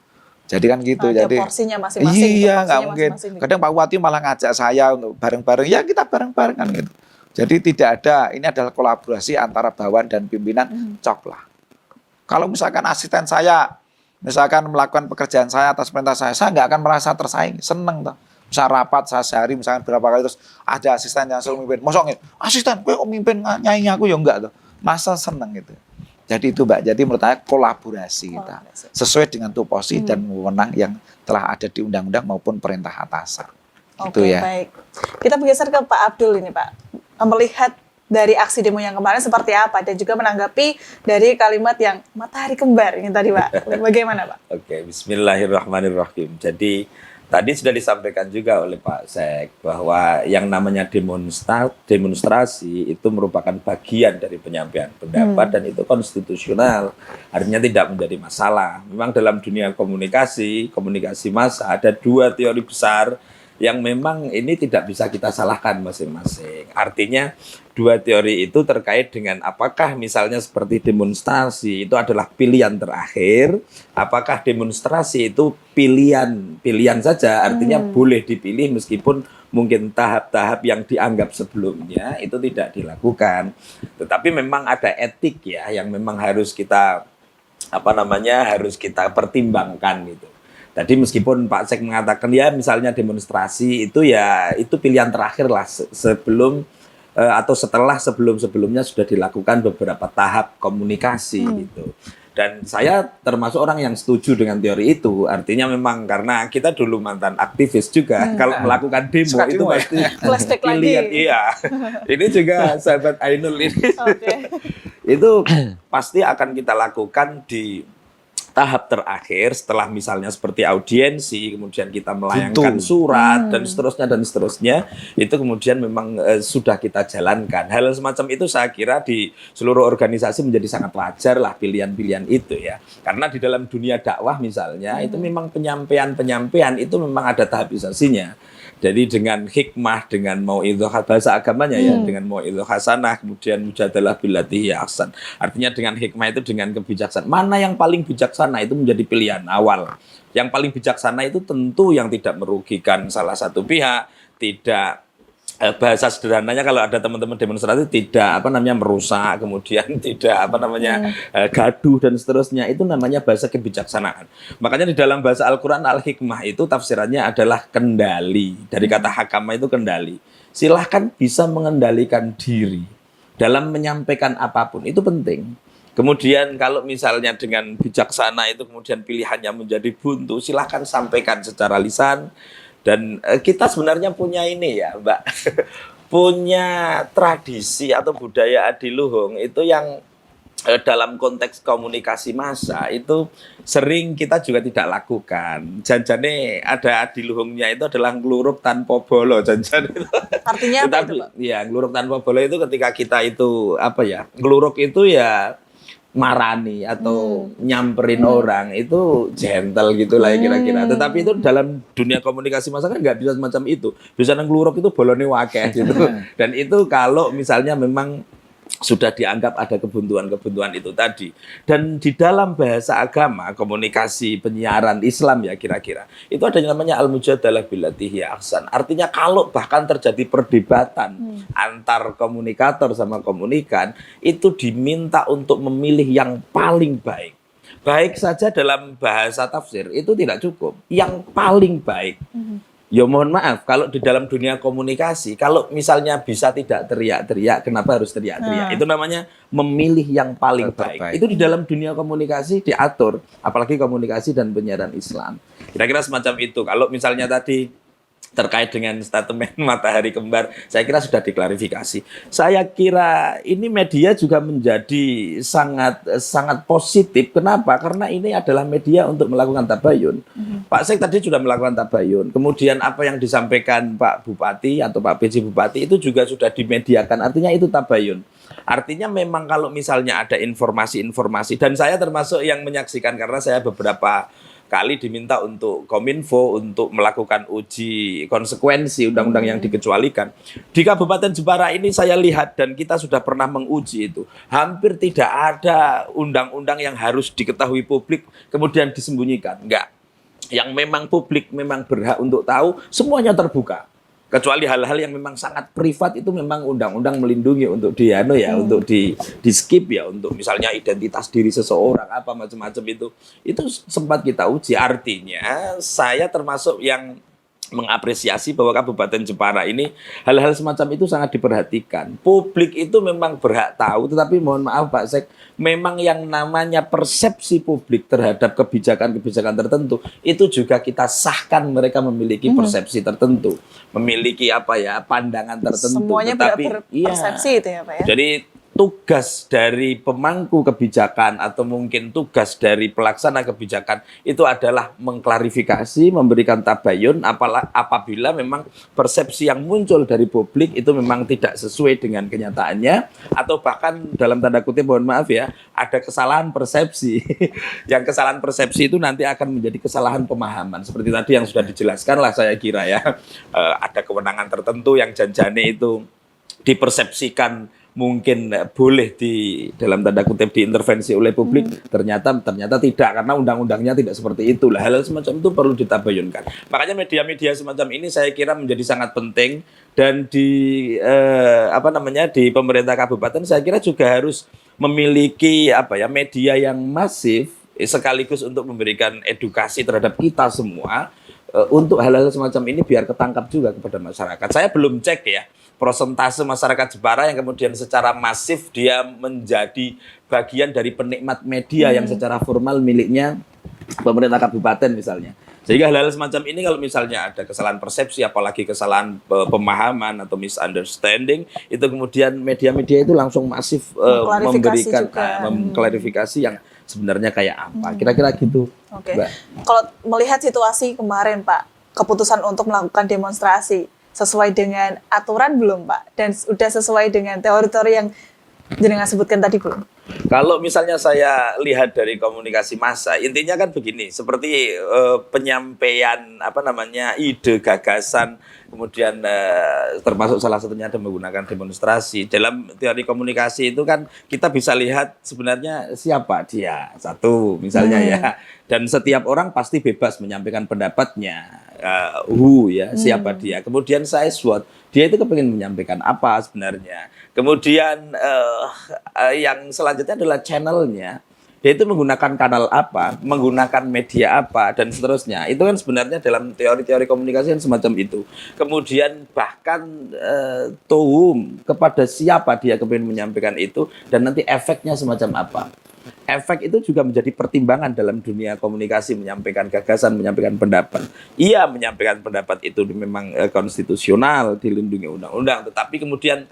Jadi kan gitu. Ada Jadi porsinya masing-masing. iya, nggak porsinya mungkin. masing-masing. Kadang Pak Bupati malah ngajak saya untuk bareng-bareng. Ya kita bareng-bareng kan gitu. Jadi tidak ada, ini adalah kolaborasi antara bawahan dan pimpinan, cok lah. Kalau misalkan asisten saya, misalkan melakukan pekerjaan saya atas perintah saya nggak akan merasa tersaing, seneng toh. Misal rapat saya sehari, misalkan berapa kali terus ada asisten yang suruh mimpin, mosoknya asisten, gue mimpin nyanyi aku ya enggak tuh, masa seneng gitu. Jadi itu Mbak, jadi menurut saya kolaborasi kita sesuai dengan tupoksi dan wewenang yang telah ada di undang-undang maupun perintah atasan. Gitu Oke, ya. baik. Kita bergeser ke Pak Abdul ini, Pak. Melihat dari aksi demo yang kemarin seperti apa dan juga menanggapi dari kalimat yang matahari kembar ini tadi, Pak. Bagaimana, Pak? Oke, bismillahirrahmanirrahim. Jadi tadi sudah disampaikan juga oleh Pak Sek bahwa yang namanya demonstrasi itu merupakan bagian dari penyampaian pendapat dan itu konstitusional. Artinya tidak menjadi masalah. Memang dalam dunia komunikasi massa ada dua teori besar yang memang ini tidak bisa kita salahkan masing-masing. Artinya dua teori itu terkait dengan apakah misalnya seperti demonstrasi itu adalah pilihan terakhir, apakah demonstrasi itu pilihan saja, artinya boleh dipilih meskipun mungkin tahap-tahap yang dianggap sebelumnya itu tidak dilakukan. Tetapi memang ada etik ya yang memang harus kita harus kita pertimbangkan gitu. Tadi meskipun Pak Sek mengatakan ya misalnya demonstrasi itu ya itu pilihan terakhir lah sebelum atau setelah sebelumnya sudah dilakukan beberapa tahap komunikasi gitu. Dan saya termasuk orang yang setuju dengan teori itu. Artinya memang karena kita dulu mantan aktivis juga kalau melakukan demo itu pasti flashback pilihan lagi. iya. Ini juga sahabat Ainul ini. Itu pasti akan kita lakukan di tahap terakhir setelah misalnya seperti audiensi, kemudian kita melayangkan surat dan seterusnya itu kemudian memang sudah kita jalankan. Hal semacam itu saya kira di seluruh organisasi menjadi sangat wajar lah pilihan-pilihan itu ya. Karena di dalam dunia dakwah misalnya itu memang penyampaian itu memang ada tahapisasinya. Jadi dengan hikmah, dengan mau'idhah bahasa agamanya ya, dengan mau'idhah hasanah, kemudian mujadalah billati hiya ahsan. Artinya dengan hikmah itu dengan kebijaksanaan. Mana yang paling bijaksana itu menjadi pilihan awal. Yang paling bijaksana itu tentu yang tidak merugikan salah satu pihak, tidak bahasa sederhananya kalau ada teman-teman demonstrasi tidak merusak, kemudian tidak gaduh dan seterusnya, itu namanya bahasa kebijaksanaan. Makanya di dalam bahasa Al-Qur'an al-hikmah itu tafsirannya adalah kendali. Dari kata hakama itu kendali. Silahkan bisa mengendalikan diri dalam menyampaikan apapun, itu penting. Kemudian kalau misalnya dengan bijaksana itu kemudian pilihannya menjadi buntu, silahkan sampaikan secara lisan. Dan kita sebenarnya punya ini ya Mbak, punya tradisi atau budaya adiluhung itu yang dalam konteks komunikasi massa itu sering kita juga tidak lakukan. Janjane ada adiluhungnya itu adalah ngluruk tanpa bolo janjan itu. Artinya apa itu, Pak? Ya, ngluruk tanpa bolo itu ketika kita itu ngluruk itu ya marani atau nyamperin orang itu gentle gitulah ya kira-kira. Tetapi itu dalam dunia komunikasi massa kan nggak bisa semacam itu. Bisa ngluruk itu bolone wakeh gitu. Dan itu kalau misalnya memang sudah dianggap ada kebuntuan-kebuntuan itu tadi. Dan di dalam bahasa agama, komunikasi penyiaran Islam ya kira-kira, itu ada yang namanya al-mujadalah billati hiya ahsan. Artinya kalau bahkan terjadi perdebatan antar komunikator sama komunikan, itu diminta untuk memilih yang paling baik. Baik saja dalam bahasa tafsir itu tidak cukup. Yang paling baik. Ya mohon maaf, kalau di dalam dunia komunikasi, kalau misalnya bisa tidak teriak-teriak, kenapa harus teriak-teriak? Itu namanya memilih yang paling baik. Itu di dalam dunia komunikasi diatur, apalagi komunikasi dan penyiaran Islam. Kira-kira semacam itu. Kalau misalnya tadi terkait dengan statement matahari kembar, saya kira sudah diklarifikasi. Saya kira ini media juga menjadi sangat positif. Kenapa? Karena ini adalah media untuk melakukan tabayun. Pak Sek tadi sudah melakukan tabayun. Kemudian apa yang disampaikan Pak Bupati atau Pak PJ Bupati itu juga sudah dimediakan. Artinya itu tabayun. Artinya memang kalau misalnya ada informasi-informasi, dan saya termasuk yang menyaksikan karena saya beberapa kali diminta untuk Kominfo untuk melakukan uji konsekuensi undang-undang yang dikecualikan. Di Kabupaten Jepara ini saya lihat dan kita sudah pernah menguji itu, hampir tidak ada undang-undang yang harus diketahui publik kemudian disembunyikan. Enggak. Yang memang publik memang berhak untuk tahu, semuanya terbuka. Kecuali hal-hal yang memang sangat privat itu memang undang-undang melindungi untuk untuk di skip ya, untuk misalnya identitas diri seseorang apa macam-macam itu sempat kita uji. Artinya saya termasuk yang mengapresiasi bahwa Kabupaten Jepara ini hal-hal semacam itu sangat diperhatikan. Publik itu memang berhak tahu, tetapi mohon maaf Pak Sek, memang yang namanya persepsi publik terhadap kebijakan-kebijakan tertentu itu juga kita sahkan mereka memiliki persepsi tertentu, memiliki pandangan tertentu. Semuanya berpersepsi itu ya Pak ya. Jadi tugas dari pemangku kebijakan atau mungkin tugas dari pelaksana kebijakan itu adalah mengklarifikasi, memberikan tabayun apabila memang persepsi yang muncul dari publik itu memang tidak sesuai dengan kenyataannya, atau bahkan dalam tanda kutip mohon maaf ya, ada kesalahan persepsi. Yang kesalahan persepsi itu nanti akan menjadi kesalahan pemahaman. Seperti tadi yang sudah dijelaskan lah saya kira ya, ada kewenangan tertentu yang janjane itu dipersepsikan mungkin boleh dalam tanda kutip diintervensi oleh publik, ternyata tidak, karena undang-undangnya tidak seperti itu. Hal-hal semacam itu perlu ditabayunkan. Makanya media-media semacam ini saya kira menjadi sangat penting, dan di pemerintah kabupaten saya kira juga harus memiliki media yang masif sekaligus untuk memberikan edukasi terhadap kita semua untuk hal-hal semacam ini biar ketangkap juga kepada masyarakat. Saya belum cek ya persentase masyarakat Jepara yang kemudian secara masif dia menjadi bagian dari penikmat media yang secara formal miliknya pemerintah kabupaten misalnya. Sehingga hal-hal semacam ini kalau misalnya ada kesalahan persepsi, apalagi kesalahan pemahaman atau misunderstanding, itu kemudian media-media itu langsung masif memberikan klarifikasi yang sebenarnya kayak apa. Kira-kira gitu. Oke. Kalau melihat situasi kemarin Pak, keputusan untuk melakukan demonstrasi sesuai dengan aturan belum Pak? Dan sudah sesuai dengan teori-teori yang jenengan sebutkan tadi belum? Kalau misalnya saya lihat dari komunikasi massa, intinya kan begini, seperti penyampaian ide, gagasan, kemudian termasuk salah satunya ada menggunakan demonstrasi. Dalam teori komunikasi itu kan kita bisa lihat sebenarnya siapa dia, satu misalnya ya, dan setiap orang pasti bebas menyampaikan pendapatnya. Siapa dia. Kemudian saya SWOT, dia itu kepingin menyampaikan apa sebenarnya. Kemudian yang selanjutnya adalah channelnya. Dia itu menggunakan kanal apa, menggunakan media apa, dan seterusnya. Itu kan sebenarnya dalam teori-teori komunikasi yang semacam itu. Kemudian bahkan kepada siapa dia kepingin menyampaikan itu, dan nanti efeknya semacam apa. Efek itu juga menjadi pertimbangan dalam dunia komunikasi, menyampaikan gagasan, menyampaikan pendapat. Iya, menyampaikan pendapat itu memang konstitusional, dilindungi undang-undang, tetapi kemudian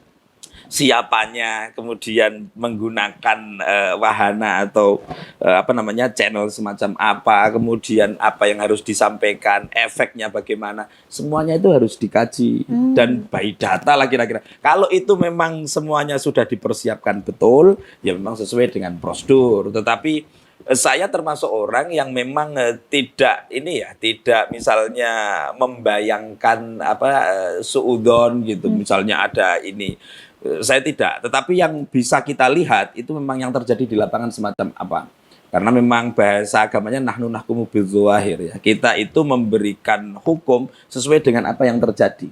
siapanya, kemudian menggunakan wahana atau channel semacam apa, kemudian apa yang harus disampaikan, efeknya bagaimana, semuanya itu harus dikaji dan by data lah kira-kira. Kalau itu memang semuanya sudah dipersiapkan betul, ya memang sesuai dengan prosedur. Tetapi saya termasuk orang yang memang tidak misalnya membayangkan suudon gitu, misalnya ada ini. Saya tidak, tetapi yang bisa kita lihat itu memang yang terjadi di lapangan semacam apa. Karena memang bahasa agamanya nahnu nahkumu bidzawahir ya. Kita itu memberikan hukum sesuai dengan apa yang terjadi.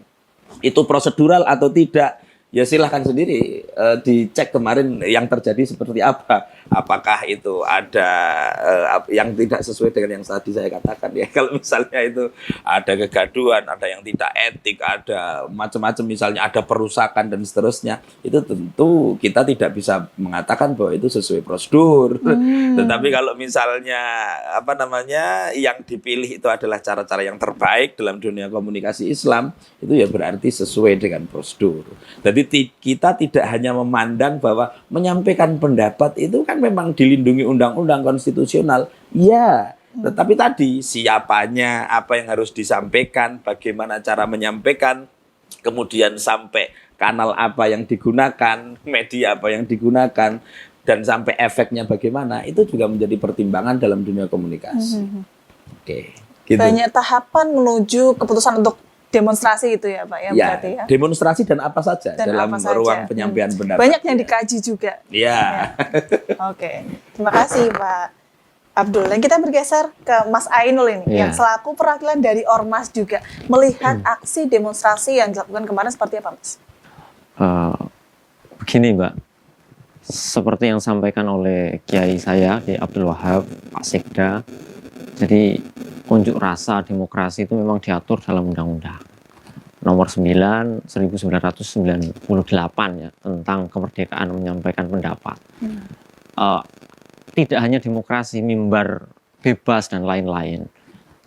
Itu prosedural atau tidak, ya silahkan sendiri dicek kemarin yang terjadi seperti apa. Apakah itu ada yang tidak sesuai dengan yang tadi saya katakan ya. Kalau misalnya itu ada kegaduhan, ada yang tidak etik, ada macam-macam, misalnya ada perusakan dan seterusnya, itu tentu kita tidak bisa mengatakan bahwa itu sesuai prosedur. Tetapi kalau misalnya yang dipilih itu adalah cara-cara yang terbaik dalam dunia komunikasi Islam, itu ya berarti sesuai dengan prosedur. Jadi kita tidak hanya memandang bahwa menyampaikan pendapat itu kan memang dilindungi undang-undang konstitusional. Ya, tetapi tadi siapanya, apa yang harus disampaikan, bagaimana cara menyampaikan, kemudian sampai kanal apa yang digunakan, media apa yang digunakan, dan sampai efeknya bagaimana, itu juga menjadi pertimbangan dalam dunia komunikasi. Oke, gitu. Banyak tahapan menuju keputusan untuk demonstrasi itu ya Pak ya, berarti ya. Demonstrasi dan apa saja Dan dalam apa saja. ruang penyampaian pendapat. Banyak yang dikaji juga. Iya. Oke, terima kasih Pak Abdul. Dan kita bergeser ke Mas Ainul ini, yang selaku perwakilan dari Ormas juga, melihat aksi demonstrasi yang dilakukan kemarin seperti apa Mas? Begini Mbak, seperti yang disampaikan oleh Kiai saya, Kiai Abdul Wahab, Pak Sekda, jadi unjuk rasa demokrasi itu memang diatur dalam Undang-Undang Nomor 9 1998 ya, tentang kemerdekaan menyampaikan pendapat. Tidak hanya demokrasi, mimbar bebas dan lain-lain,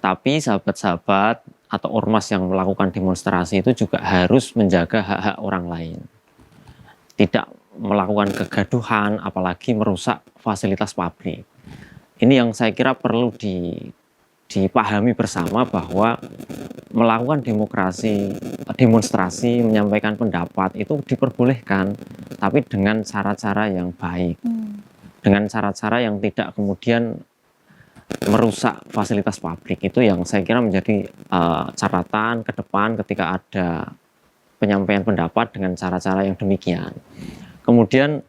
tapi sahabat-sahabat atau ormas yang melakukan demonstrasi itu juga harus menjaga hak-hak orang lain. Tidak melakukan kegaduhan, apalagi merusak fasilitas publik. Ini yang saya kira perlu dipahami bersama, bahwa melakukan demonstrasi, menyampaikan pendapat itu diperbolehkan, tapi dengan cara-cara yang baik. Dengan cara-cara yang tidak kemudian merusak fasilitas publik. Itu yang saya kira menjadi catatan ke depan ketika ada penyampaian pendapat dengan cara-cara yang demikian. Kemudian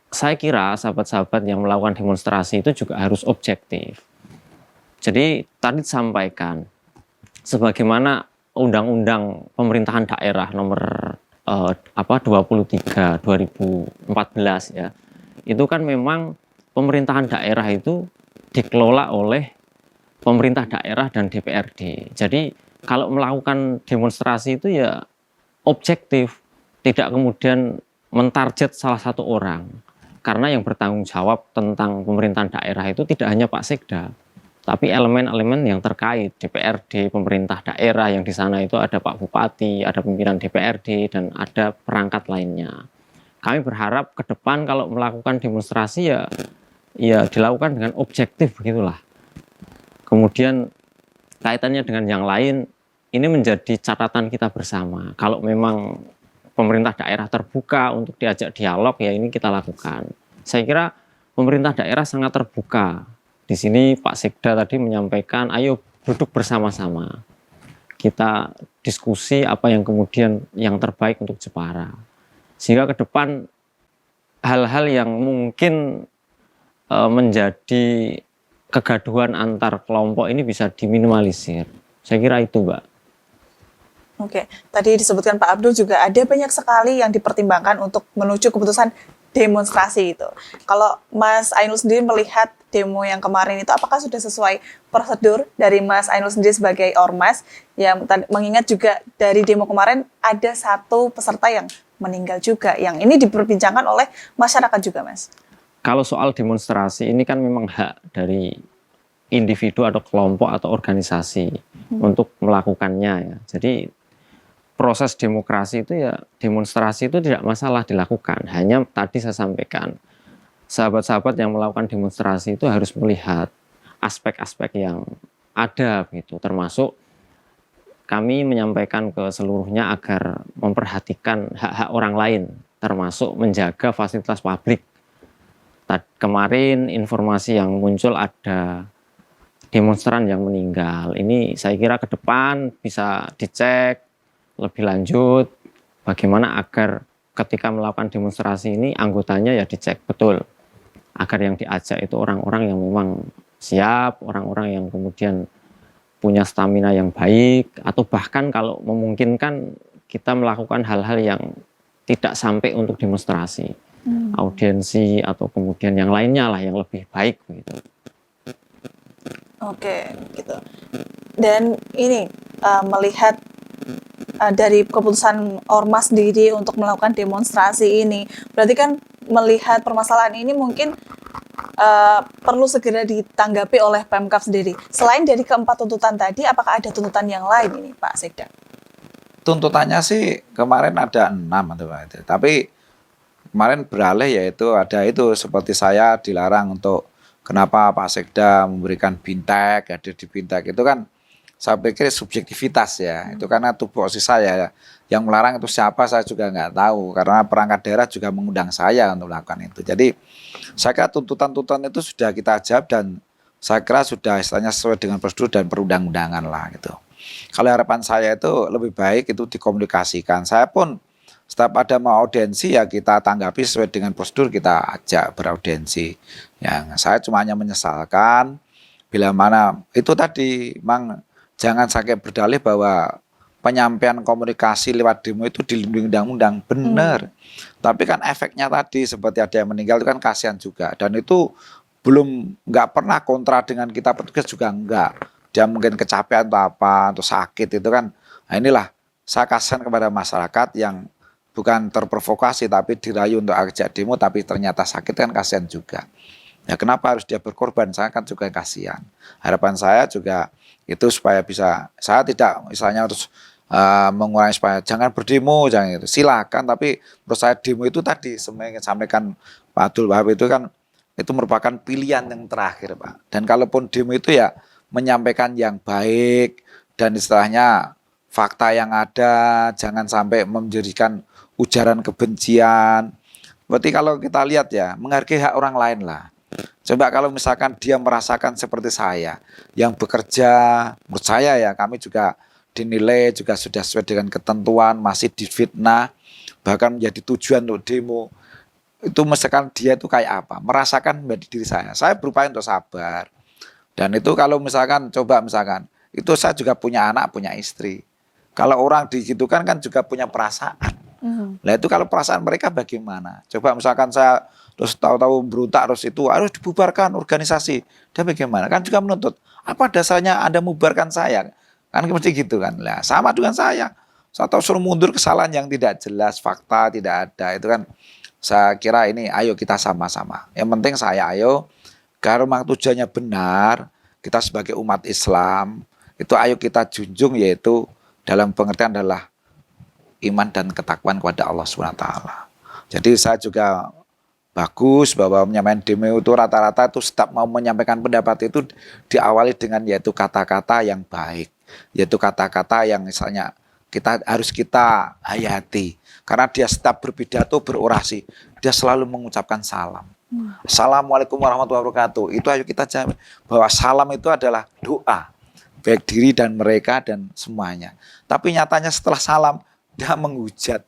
saya kira sahabat-sahabat yang melakukan demonstrasi itu juga harus objektif. Jadi tadi disampaikan, sebagaimana Undang-Undang Pemerintahan Daerah Nomor 23 2014 ya, itu kan memang pemerintahan daerah itu dikelola oleh pemerintah daerah dan DPRD. Jadi kalau melakukan demonstrasi itu ya objektif, tidak kemudian mentarget salah satu orang. Karena yang bertanggung jawab tentang pemerintahan daerah itu tidak hanya Pak Sekda, tapi elemen-elemen yang terkait, DPRD, pemerintah daerah, yang di sana itu ada Pak Bupati, ada pimpinan DPRD, dan ada perangkat lainnya. Kami berharap ke depan kalau melakukan demonstrasi ya dilakukan dengan objektif begitulah. Kemudian kaitannya dengan yang lain, ini menjadi catatan kita bersama. Kalau memang pemerintah daerah terbuka untuk diajak dialog, ya ini kita lakukan. Saya kira pemerintah daerah sangat terbuka. Di sini Pak Sekda tadi menyampaikan, ayo duduk bersama-sama. Kita diskusi apa yang kemudian yang terbaik untuk Jepara. Sehingga ke depan hal-hal yang mungkin menjadi kegaduhan antar kelompok ini bisa diminimalisir. Saya kira itu, Mbak. Oke, tadi disebutkan Pak Abdul juga ada banyak sekali yang dipertimbangkan untuk menuju keputusan demonstrasi itu. Kalau Mas Ainul sendiri melihat demo yang kemarin itu, apakah sudah sesuai prosedur dari Mas Ainul sendiri sebagai ormas? Yang mengingat juga dari demo kemarin ada satu peserta yang meninggal juga, yang ini diperbincangkan oleh masyarakat juga, Mas. Kalau soal demonstrasi ini kan memang hak dari individu atau kelompok atau organisasi untuk melakukannya ya. Jadi proses demokrasi itu ya, demonstrasi itu tidak masalah dilakukan. Hanya tadi saya sampaikan, sahabat-sahabat yang melakukan demonstrasi itu harus melihat aspek-aspek yang ada gitu, termasuk kami menyampaikan ke seluruhnya agar memperhatikan hak-hak orang lain, termasuk menjaga fasilitas publik. Kemarin informasi yang muncul ada demonstran yang meninggal. Ini saya kira ke depan bisa dicek lebih lanjut bagaimana agar ketika melakukan demonstrasi ini anggotanya ya dicek betul, agar yang diajak itu orang-orang yang memang siap, orang-orang yang kemudian punya stamina yang baik, atau bahkan kalau memungkinkan kita melakukan hal-hal yang tidak sampai untuk demonstrasi, audiensi atau kemudian yang lainnya lah yang lebih baik gitu. Oke, gitu. Dan ini melihat dari keputusan ormas sendiri untuk melakukan demonstrasi ini, berarti kan melihat permasalahan ini mungkin perlu segera ditanggapi oleh Pemkab sendiri. Selain dari keempat tuntutan tadi, apakah ada tuntutan yang lain ini, Pak Sekda? Tuntutannya sih kemarin ada 6 atau Pak. Tapi kemarin beralih yaitu ada itu seperti saya dilarang untuk kenapa Pak Sekda memberikan bintek, hadir di bintek itu kan saya pikir subjektivitas ya. Itu karena tupoksi saya yang melarang itu siapa saya juga nggak tahu, karena perangkat daerah juga mengundang saya untuk melakukan itu. Jadi saya kira tuntutan-tuntutan itu sudah kita jawab dan saya kira sudah istilahnya sesuai dengan prosedur dan perundang-undangan lah gitu. Kalau harapan saya itu lebih baik itu dikomunikasikan. Saya pun setiap ada mau audiensi ya kita tanggapi sesuai dengan prosedur, kita ajak beraudiensi. Yang saya cuma hanya menyesalkan bila mana itu tadi memang jangan sampai berdalih bahwa penyampaian komunikasi lewat demo itu dilindungi undang-undang, benar. Tapi kan efeknya tadi seperti ada yang meninggal itu kan kasihan juga. Dan itu belum nggak pernah kontra dengan kita petugas juga enggak. Dia mungkin kecapean atau apa, atau sakit itu kan. Nah inilah saya kasihan kepada masyarakat yang bukan terprovokasi tapi dirayu untuk ajak demo tapi ternyata sakit kan kasihan juga. Ya kenapa harus dia berkorban? Saya kan juga kasihan. Harapan saya juga itu supaya bisa, saya tidak misalnya harus mengurangi supaya jangan berdemo, jangan itu. Silakan, tapi menurut saya demo itu tadi sampaikan Pak Abdul Wahab itu kan itu merupakan pilihan yang terakhir, Pak. Dan kalaupun demo itu ya menyampaikan yang baik dan istilahnya fakta yang ada, jangan sampai menjadikan ujaran kebencian. Berarti kalau kita lihat ya, menghargai hak orang lain lah. Coba kalau misalkan dia merasakan seperti saya yang bekerja, menurut saya ya kami juga dinilai juga sudah sesuai dengan ketentuan, masih difitnah, bahkan menjadi tujuan untuk demo. Itu misalkan dia itu kayak apa, merasakan menjadi diri saya berupaya untuk sabar. Dan itu kalau misalkan, coba misalkan, itu saya juga punya anak, punya istri. Kalau orang digitukan kan juga punya perasaan. Nah itu kalau perasaan mereka bagaimana? Coba misalkan saya terus tahu-tahu berontak terus itu harus dibubarkan organisasi. Dia bagaimana? Kan juga menuntut. Apa dasarnya Anda membubarkan saya? Kan seperti gitu kan. Nah, sama dengan saya. Saya tahu suruh mundur kesalahan yang tidak jelas, fakta tidak ada. Itu kan saya kira ini ayo kita sama-sama. Yang penting saya ayo kalau memang tujuannya benar, kita sebagai umat Islam itu ayo kita junjung yaitu dalam pengertian adalah iman dan ketakwaan kepada Allah SWT. Jadi saya juga bagus bahwa menyampaikan demo itu rata-rata itu setiap mau menyampaikan pendapat itu diawali dengan yaitu kata-kata yang baik, yaitu kata-kata yang misalnya harus kita hayati. Karena dia setiap berpidato, berorasi, dia selalu mengucapkan salam. Assalamualaikum warahmatullahi wabarakatuh. Itu ayo kita jamin bahwa salam itu adalah doa baik diri dan mereka dan semuanya. Tapi nyatanya setelah salam dia menghujat.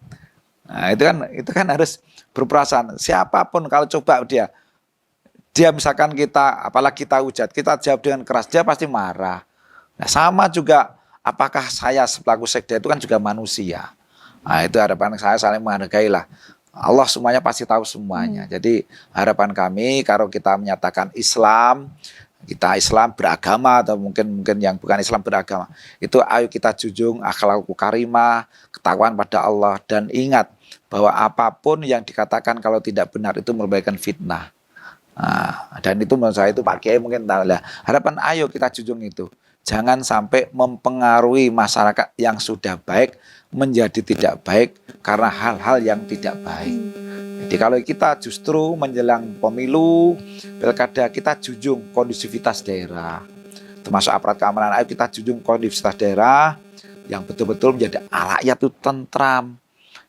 Nah, itu kan harus berperasaan. Siapapun kalau coba dia misalkan kita, apalagi kita hujat, kita jawab dengan keras, dia pasti marah. Nah, sama juga apakah saya selaku sekda itu kan juga manusia. Nah, itu harapan saya saling menghargai lah. Allah semuanya pasti tahu semuanya. Jadi harapan kami kalau kita menyatakan Islam, kita Islam beragama atau mungkin yang bukan Islam beragama, itu ayo kita junjung akhlakul karimah, ketakwaan pada Allah, dan ingat bahwa apapun yang dikatakan kalau tidak benar itu merupakan fitnah. Nah, dan itu menurut saya itu Pak Kiai mungkin tahu lah. Harapan ayo kita junjung itu. Jangan sampai mempengaruhi masyarakat yang sudah baik menjadi tidak baik karena hal-hal yang tidak baik. Jadi kalau kita justru menjelang pemilu, pilkada, kita junjung kondusivitas daerah. Termasuk aparat keamanan, ayo kita junjung kondusivitas daerah yang betul-betul menjadi rakyat itu tentram.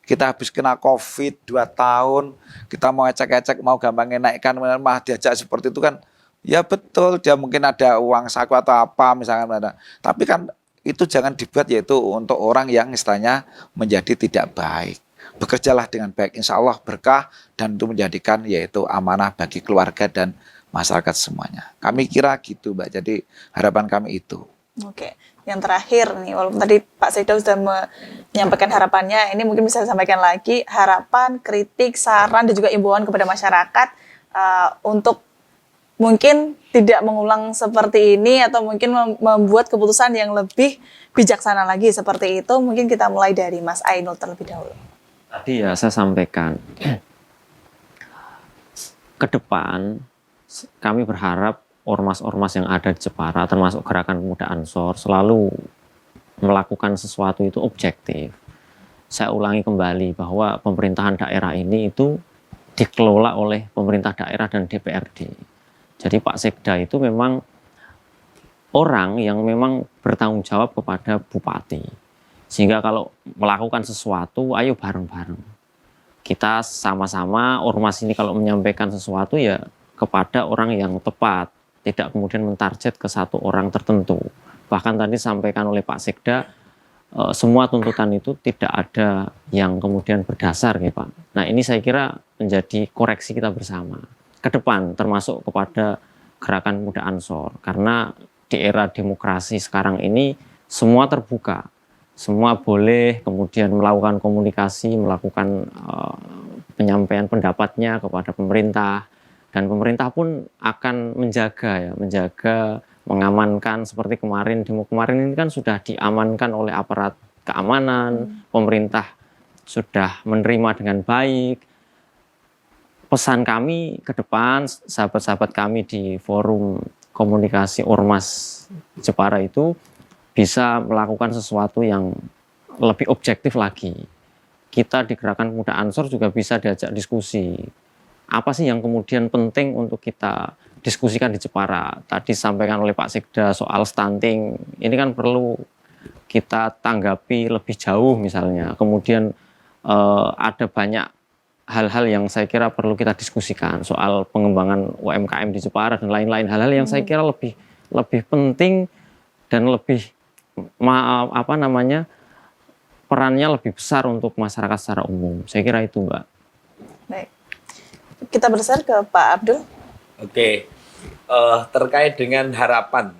Kita habis kena COVID 2 tahun, kita mau ecek-ecek, mau gampang naikkan, mah diajak seperti itu kan, ya betul, dia mungkin ada uang saku atau apa misalnya. Tapi kan itu jangan dibuat yaitu untuk orang yang istilahnya menjadi tidak baik. Bekerjalah dengan baik, insya Allah berkah dan itu menjadikan yaitu amanah bagi keluarga dan masyarakat semuanya. Kami kira gitu Mbak, jadi harapan kami itu. Oke, yang terakhir nih, walaupun tadi Pak Sekda sudah menyampaikan harapannya, ini mungkin bisa disampaikan lagi harapan, kritik, saran dan juga imbauan kepada masyarakat untuk mungkin tidak mengulang seperti ini atau mungkin membuat keputusan yang lebih bijaksana lagi seperti itu. Mungkin kita mulai dari Mas Ainul terlebih dahulu. Tadi ya saya sampaikan, ke depan kami berharap ormas-ormas yang ada di Jepara, termasuk Gerakan Pemuda Ansor, selalu melakukan sesuatu itu objektif. Saya ulangi kembali bahwa pemerintahan daerah ini itu dikelola oleh pemerintah daerah dan DPRD. Jadi Pak Sekda itu memang orang yang memang bertanggung jawab kepada bupati. Sehingga kalau melakukan sesuatu, ayo bareng-bareng. Kita sama-sama, ormas ini kalau menyampaikan sesuatu ya kepada orang yang tepat. tidak kemudian mentarget ke satu orang tertentu. Bahkan tadi disampaikan oleh Pak Sekda, semua tuntutan itu tidak ada yang kemudian berdasar ya Pak. Nah ini saya kira menjadi koreksi kita bersama ke depan, termasuk kepada Gerakan Muda Ansor. Karena di era demokrasi sekarang ini semua terbuka, semua boleh kemudian melakukan komunikasi, melakukan penyampaian pendapatnya kepada pemerintah, dan pemerintah pun akan menjaga mengamankan. Seperti kemarin, demo kemarin ini kan sudah diamankan oleh aparat keamanan, pemerintah sudah menerima dengan baik. Pesan kami ke depan, sahabat-sahabat kami di forum komunikasi Ormas Jepara itu bisa melakukan sesuatu yang lebih objektif lagi. Kita di Gerakan Muda Ansor juga bisa diajak diskusi. Apa sih yang kemudian penting untuk kita diskusikan di Jepara? Tadi disampaikan oleh Pak Sekda soal stunting, ini kan perlu kita tanggapi lebih jauh misalnya. Kemudian ada banyak hal-hal yang saya kira perlu kita diskusikan soal pengembangan UMKM di Jepara dan lain-lain, hal-hal yang saya kira lebih penting dan lebih perannya lebih besar untuk masyarakat secara umum. Saya kira itu, Mbak. Baik. Kita bergeser ke Pak Abdul. Oke, terkait dengan harapan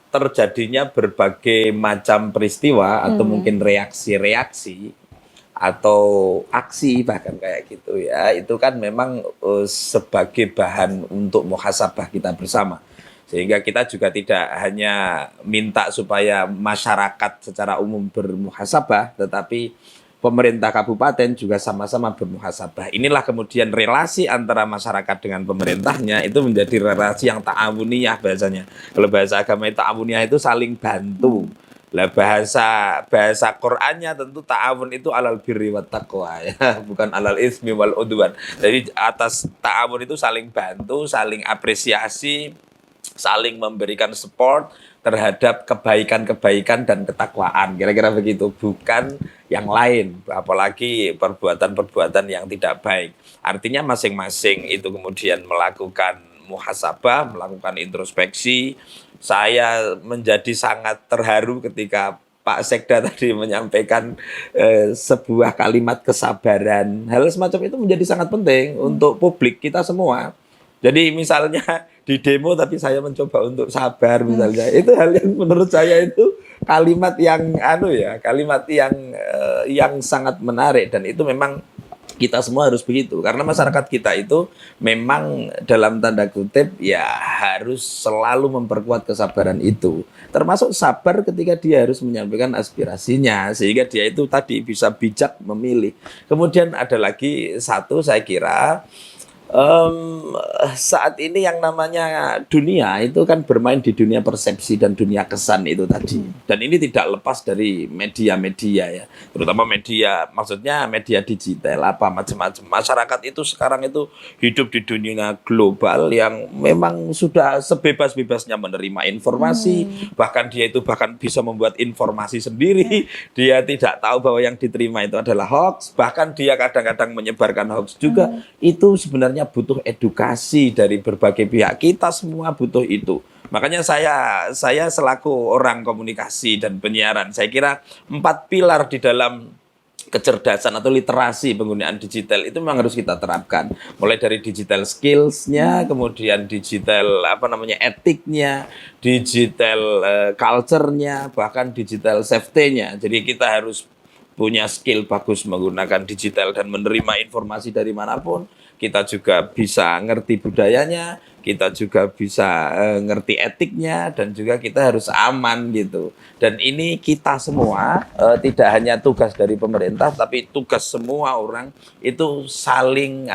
terjadinya berbagai macam peristiwa atau mungkin reaksi-reaksi atau aksi bahkan kayak gitu ya, itu kan memang sebagai bahan untuk muhasabah kita bersama. Sehingga kita juga tidak hanya minta supaya masyarakat secara umum bermuhasabah, tetapi pemerintah kabupaten juga sama-sama bermuhasabah. Inilah kemudian relasi antara masyarakat dengan pemerintahnya itu menjadi relasi yang ta'awuniyah bahasanya. Kalau bahasa agama itu ta'awuniyah itu saling bantu. Lah bahasa Qur'annya tentu ta'awun itu alal birri wat taqwa ya, bukan alal ismi wal udwan. Jadi atas ta'awun itu saling bantu, saling apresiasi, saling memberikan support terhadap kebaikan-kebaikan dan ketakwaan, kira-kira begitu, bukan yang lain, apalagi perbuatan-perbuatan yang tidak baik. Artinya masing-masing itu kemudian melakukan muhasabah, melakukan introspeksi. Saya menjadi sangat terharu ketika Pak Sekda tadi menyampaikan sebuah kalimat kesabaran. Hal semacam itu menjadi sangat penting untuk publik kita semua. Jadi misalnya di demo tapi saya mencoba untuk sabar misalnya, itu hal yang menurut saya itu kalimat yang kalimat yang sangat menarik, dan itu memang kita semua harus begitu, karena masyarakat kita itu memang dalam tanda kutip ya harus selalu memperkuat kesabaran itu, termasuk sabar ketika dia harus menyampaikan aspirasinya sehingga dia itu tadi bisa bijak memilih. Kemudian ada lagi satu, saya kira saat ini yang namanya dunia itu kan bermain di dunia persepsi dan dunia kesan itu tadi. Dan ini tidak lepas dari media-media ya. Terutama media, maksudnya media digital apa macam-macam. Masyarakat itu sekarang itu hidup di dunia global yang memang sudah sebebas-bebasnya menerima informasi. Bahkan dia itu bisa membuat informasi sendiri. Dia tidak tahu bahwa yang diterima itu adalah hoax. Bahkan dia kadang-kadang menyebarkan hoax juga. Itu sebenarnya butuh edukasi dari berbagai pihak. Kita semua butuh itu. Makanya saya selaku orang komunikasi dan penyiaran, saya kira 4 pilar di dalam kecerdasan atau literasi penggunaan digital itu memang harus kita terapkan. Mulai dari digital skills-nya, kemudian digital etiknya, digital culture-nya, bahkan digital safety-nya. Jadi kita harus punya skill bagus menggunakan digital dan menerima informasi dari manapun. Kita juga bisa ngerti budayanya, kita juga bisa ngerti etiknya, dan juga kita harus aman gitu. Dan ini kita semua tidak hanya tugas dari pemerintah, tapi tugas semua orang itu saling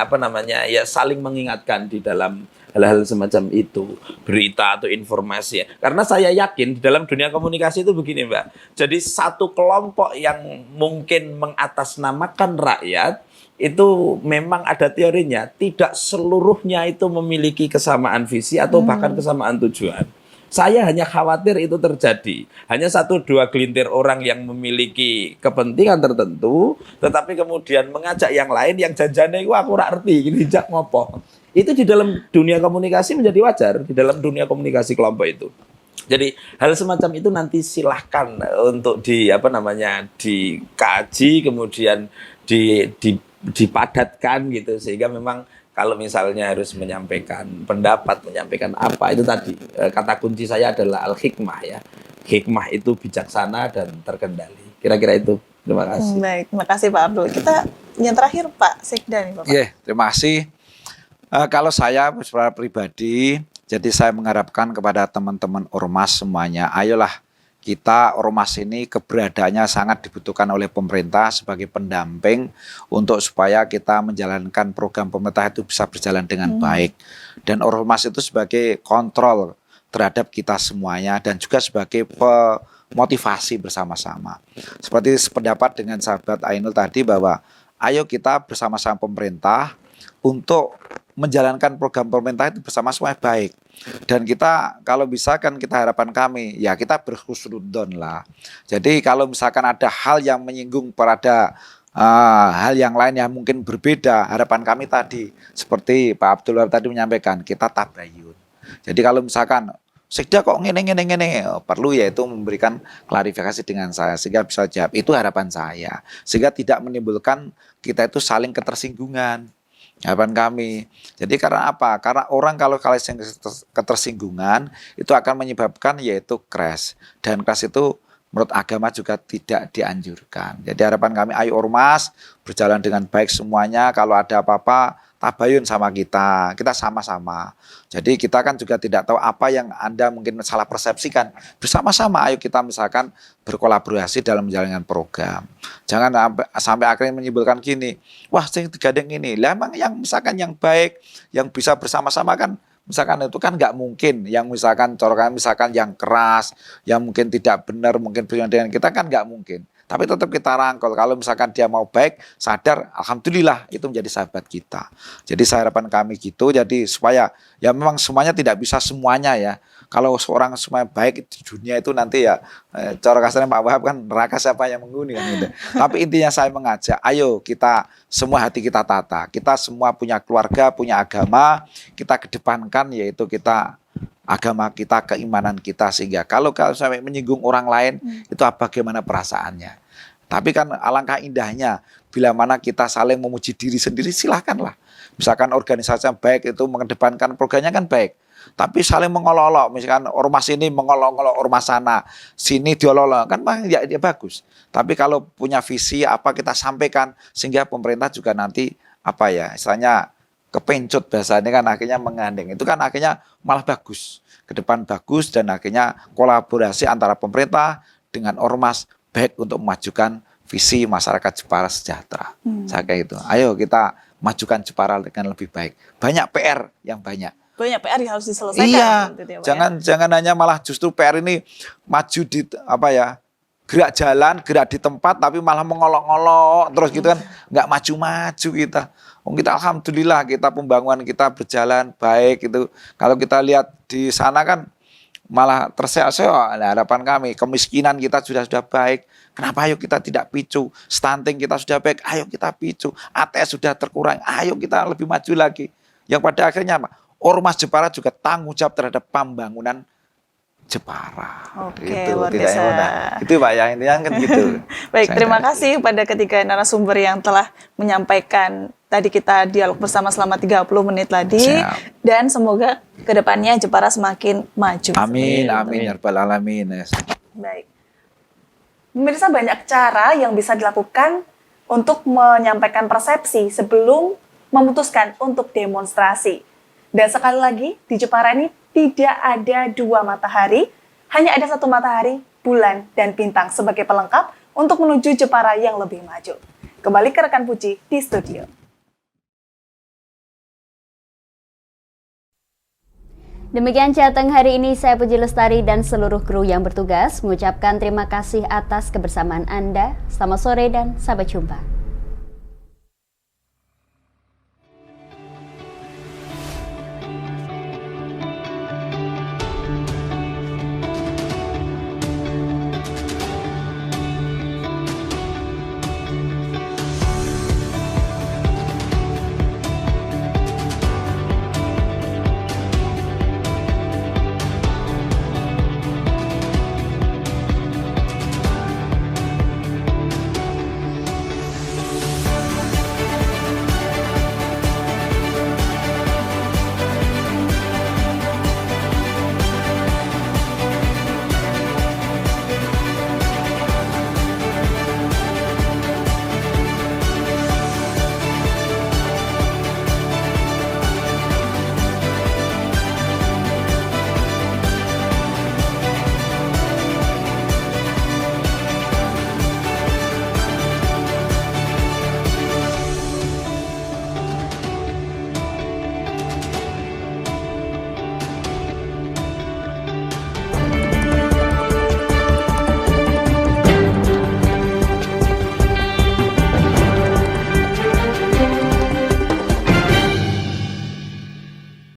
saling mengingatkan di dalam hal-hal semacam itu, berita atau informasi. Karena saya yakin di dalam dunia komunikasi itu begini, Mbak. Jadi satu kelompok yang mungkin mengatasnamakan rakyat itu memang ada teorinya, tidak seluruhnya itu memiliki kesamaan visi atau bahkan kesamaan tujuan. Saya hanya khawatir itu terjadi. Hanya 1-2 gelintir orang yang memiliki kepentingan tertentu, tetapi kemudian mengajak yang lain yang janjane aku ora ngerti, ini jak ngopo. Itu di dalam dunia komunikasi menjadi wajar, di dalam dunia komunikasi kelompok itu. Jadi hal semacam itu nanti silahkan untuk dikaji, kemudian dipadatkan gitu, sehingga memang kalau misalnya harus menyampaikan pendapat, menyampaikan apa, itu tadi kata kunci saya adalah al-hikmah ya. Hikmah itu bijaksana dan terkendali. Kira-kira itu. Terima kasih. Baik, terima kasih Pak Abdul. Kita yang terakhir Pak Sekda nih Bapak. Iya, terima kasih. Kalau saya secara pribadi, jadi saya mengharapkan kepada teman-teman ormas semuanya, ayolah kita ormas ini keberadaannya sangat dibutuhkan oleh pemerintah sebagai pendamping untuk supaya kita menjalankan program pemerintah itu bisa berjalan dengan baik. Dan ormas itu sebagai kontrol terhadap kita semuanya dan juga sebagai motivasi bersama-sama. Seperti sependapat dengan sahabat Ainul tadi bahwa ayo kita bersama-sama pemerintah untuk menjalankan program pemerintah itu bersama-sama baik. Dan kita kalau bisa kan kita harapan kami ya kita berhusnudon lah. Jadi kalau misalkan ada hal yang menyinggung pada hal yang lain yang mungkin berbeda, harapan kami tadi seperti Pak Abdul tadi menyampaikan, kita tabayun. Jadi kalau misalkan Sekda kok ngene perlu yaitu memberikan klarifikasi dengan saya sehingga bisa jawab. Itu harapan saya. Sehingga tidak menimbulkan kita itu saling ketersinggungan. Harapan kami. Jadi karena apa? Karena orang kalau ketersinggungan itu akan menyebabkan yaitu crash. Dan crash itu menurut agama juga tidak dianjurkan. Jadi harapan kami ayo ormas berjalan dengan baik semuanya. Kalau ada apa-apa tabayun sama kita sama-sama. Jadi kita kan juga tidak tahu apa yang Anda mungkin salah persepsikan. Bersama-sama ayo kita misalkan berkolaborasi dalam menjalankan program. Jangan sampai akhirnya menimbulkan gini, wah saya digandeng ini. Lah emang yang misalkan yang baik, yang bisa bersama-sama kan misalkan itu kan nggak mungkin. Yang misalkan corokan misalkan yang keras, yang mungkin tidak benar, mungkin dengan kita kan nggak mungkin. Tapi tetap kita rangkul. Kalau misalkan dia mau baik, sadar, alhamdulillah itu menjadi sahabat kita. Jadi harapan kami gitu. Jadi supaya ya memang semuanya tidak bisa semuanya ya. Kalau seorang semuanya baik di dunia itu nanti ya cara kasarnya Pak Wahab kan neraka siapa yang menghuni kan gitu. Tapi intinya saya mengajak, ayo kita semua hati kita tata. Kita semua punya keluarga, punya agama, kita kedepankan yaitu kita agama kita, keimanan kita, sehingga kalau sampai menyinggung orang lain itu bagaimana perasaannya. Tapi kan alangkah indahnya bila mana kita saling memuji diri sendiri, silahkanlah. Misalkan organisasi yang baik itu mengedepankan programnya kan baik. Tapi saling mengolok-olok, misalkan ormas ini mengolok-olok ormas sana, sini diolok-olok, kan ya bagus. Tapi kalau punya visi apa kita sampaikan sehingga pemerintah juga nanti apa ya, istilahnya kepencut bahasanya kan akhirnya menggandeng. Itu kan akhirnya malah bagus. Ke depan bagus dan akhirnya kolaborasi antara pemerintah dengan ormas baik untuk memajukan visi masyarakat Jepara sejahtera. Saya kayak itu. Ayo kita majukan Jepara dengan lebih baik. Banyak PR yang banyak. Banyak PR yang harus diselesaikan. Iya. Gitu ya, jangan hanya malah justru PR ini maju di apa ya? Gerak jalan, gerak di tempat tapi malah mengolok-olok terus gitu kan, nggak maju-maju kita. Kita alhamdulillah kita pembangunan kita berjalan baik itu. Kalau kita lihat di sana kan malah terseok-seok. Nah, harapan kami kemiskinan kita sudah baik. Kenapa ayo kita tidak picu? Stunting kita sudah baik, ayo kita picu. ATS sudah terkurang, ayo kita lebih maju lagi. Yang pada akhirnya ormas Jepara juga tanggung jawab terhadap pembangunan Jepara. Oke, gitu, luar tidak biasa. Itu Pak yang intinya kan gitu. Baik, terima kasih pada ketiga narasumber yang telah menyampaikan tadi kita dialog bersama selama 30 menit tadi. Siap. Dan semoga kedepannya Jepara semakin maju. Amin, amin ya rabbal alamin. Baik. Pemirsa, banyak cara yang bisa dilakukan untuk menyampaikan persepsi sebelum memutuskan untuk demonstrasi. Dan sekali lagi, di Jepara ini tidak ada dua matahari, hanya ada satu matahari, bulan, dan bintang sebagai pelengkap untuk menuju Jepara yang lebih maju. Kembali ke rekan Puji di studio. Demikian Jateng hari ini, saya Puji Lestari dan seluruh kru yang bertugas mengucapkan terima kasih atas kebersamaan Anda. Selamat sore dan sampai jumpa.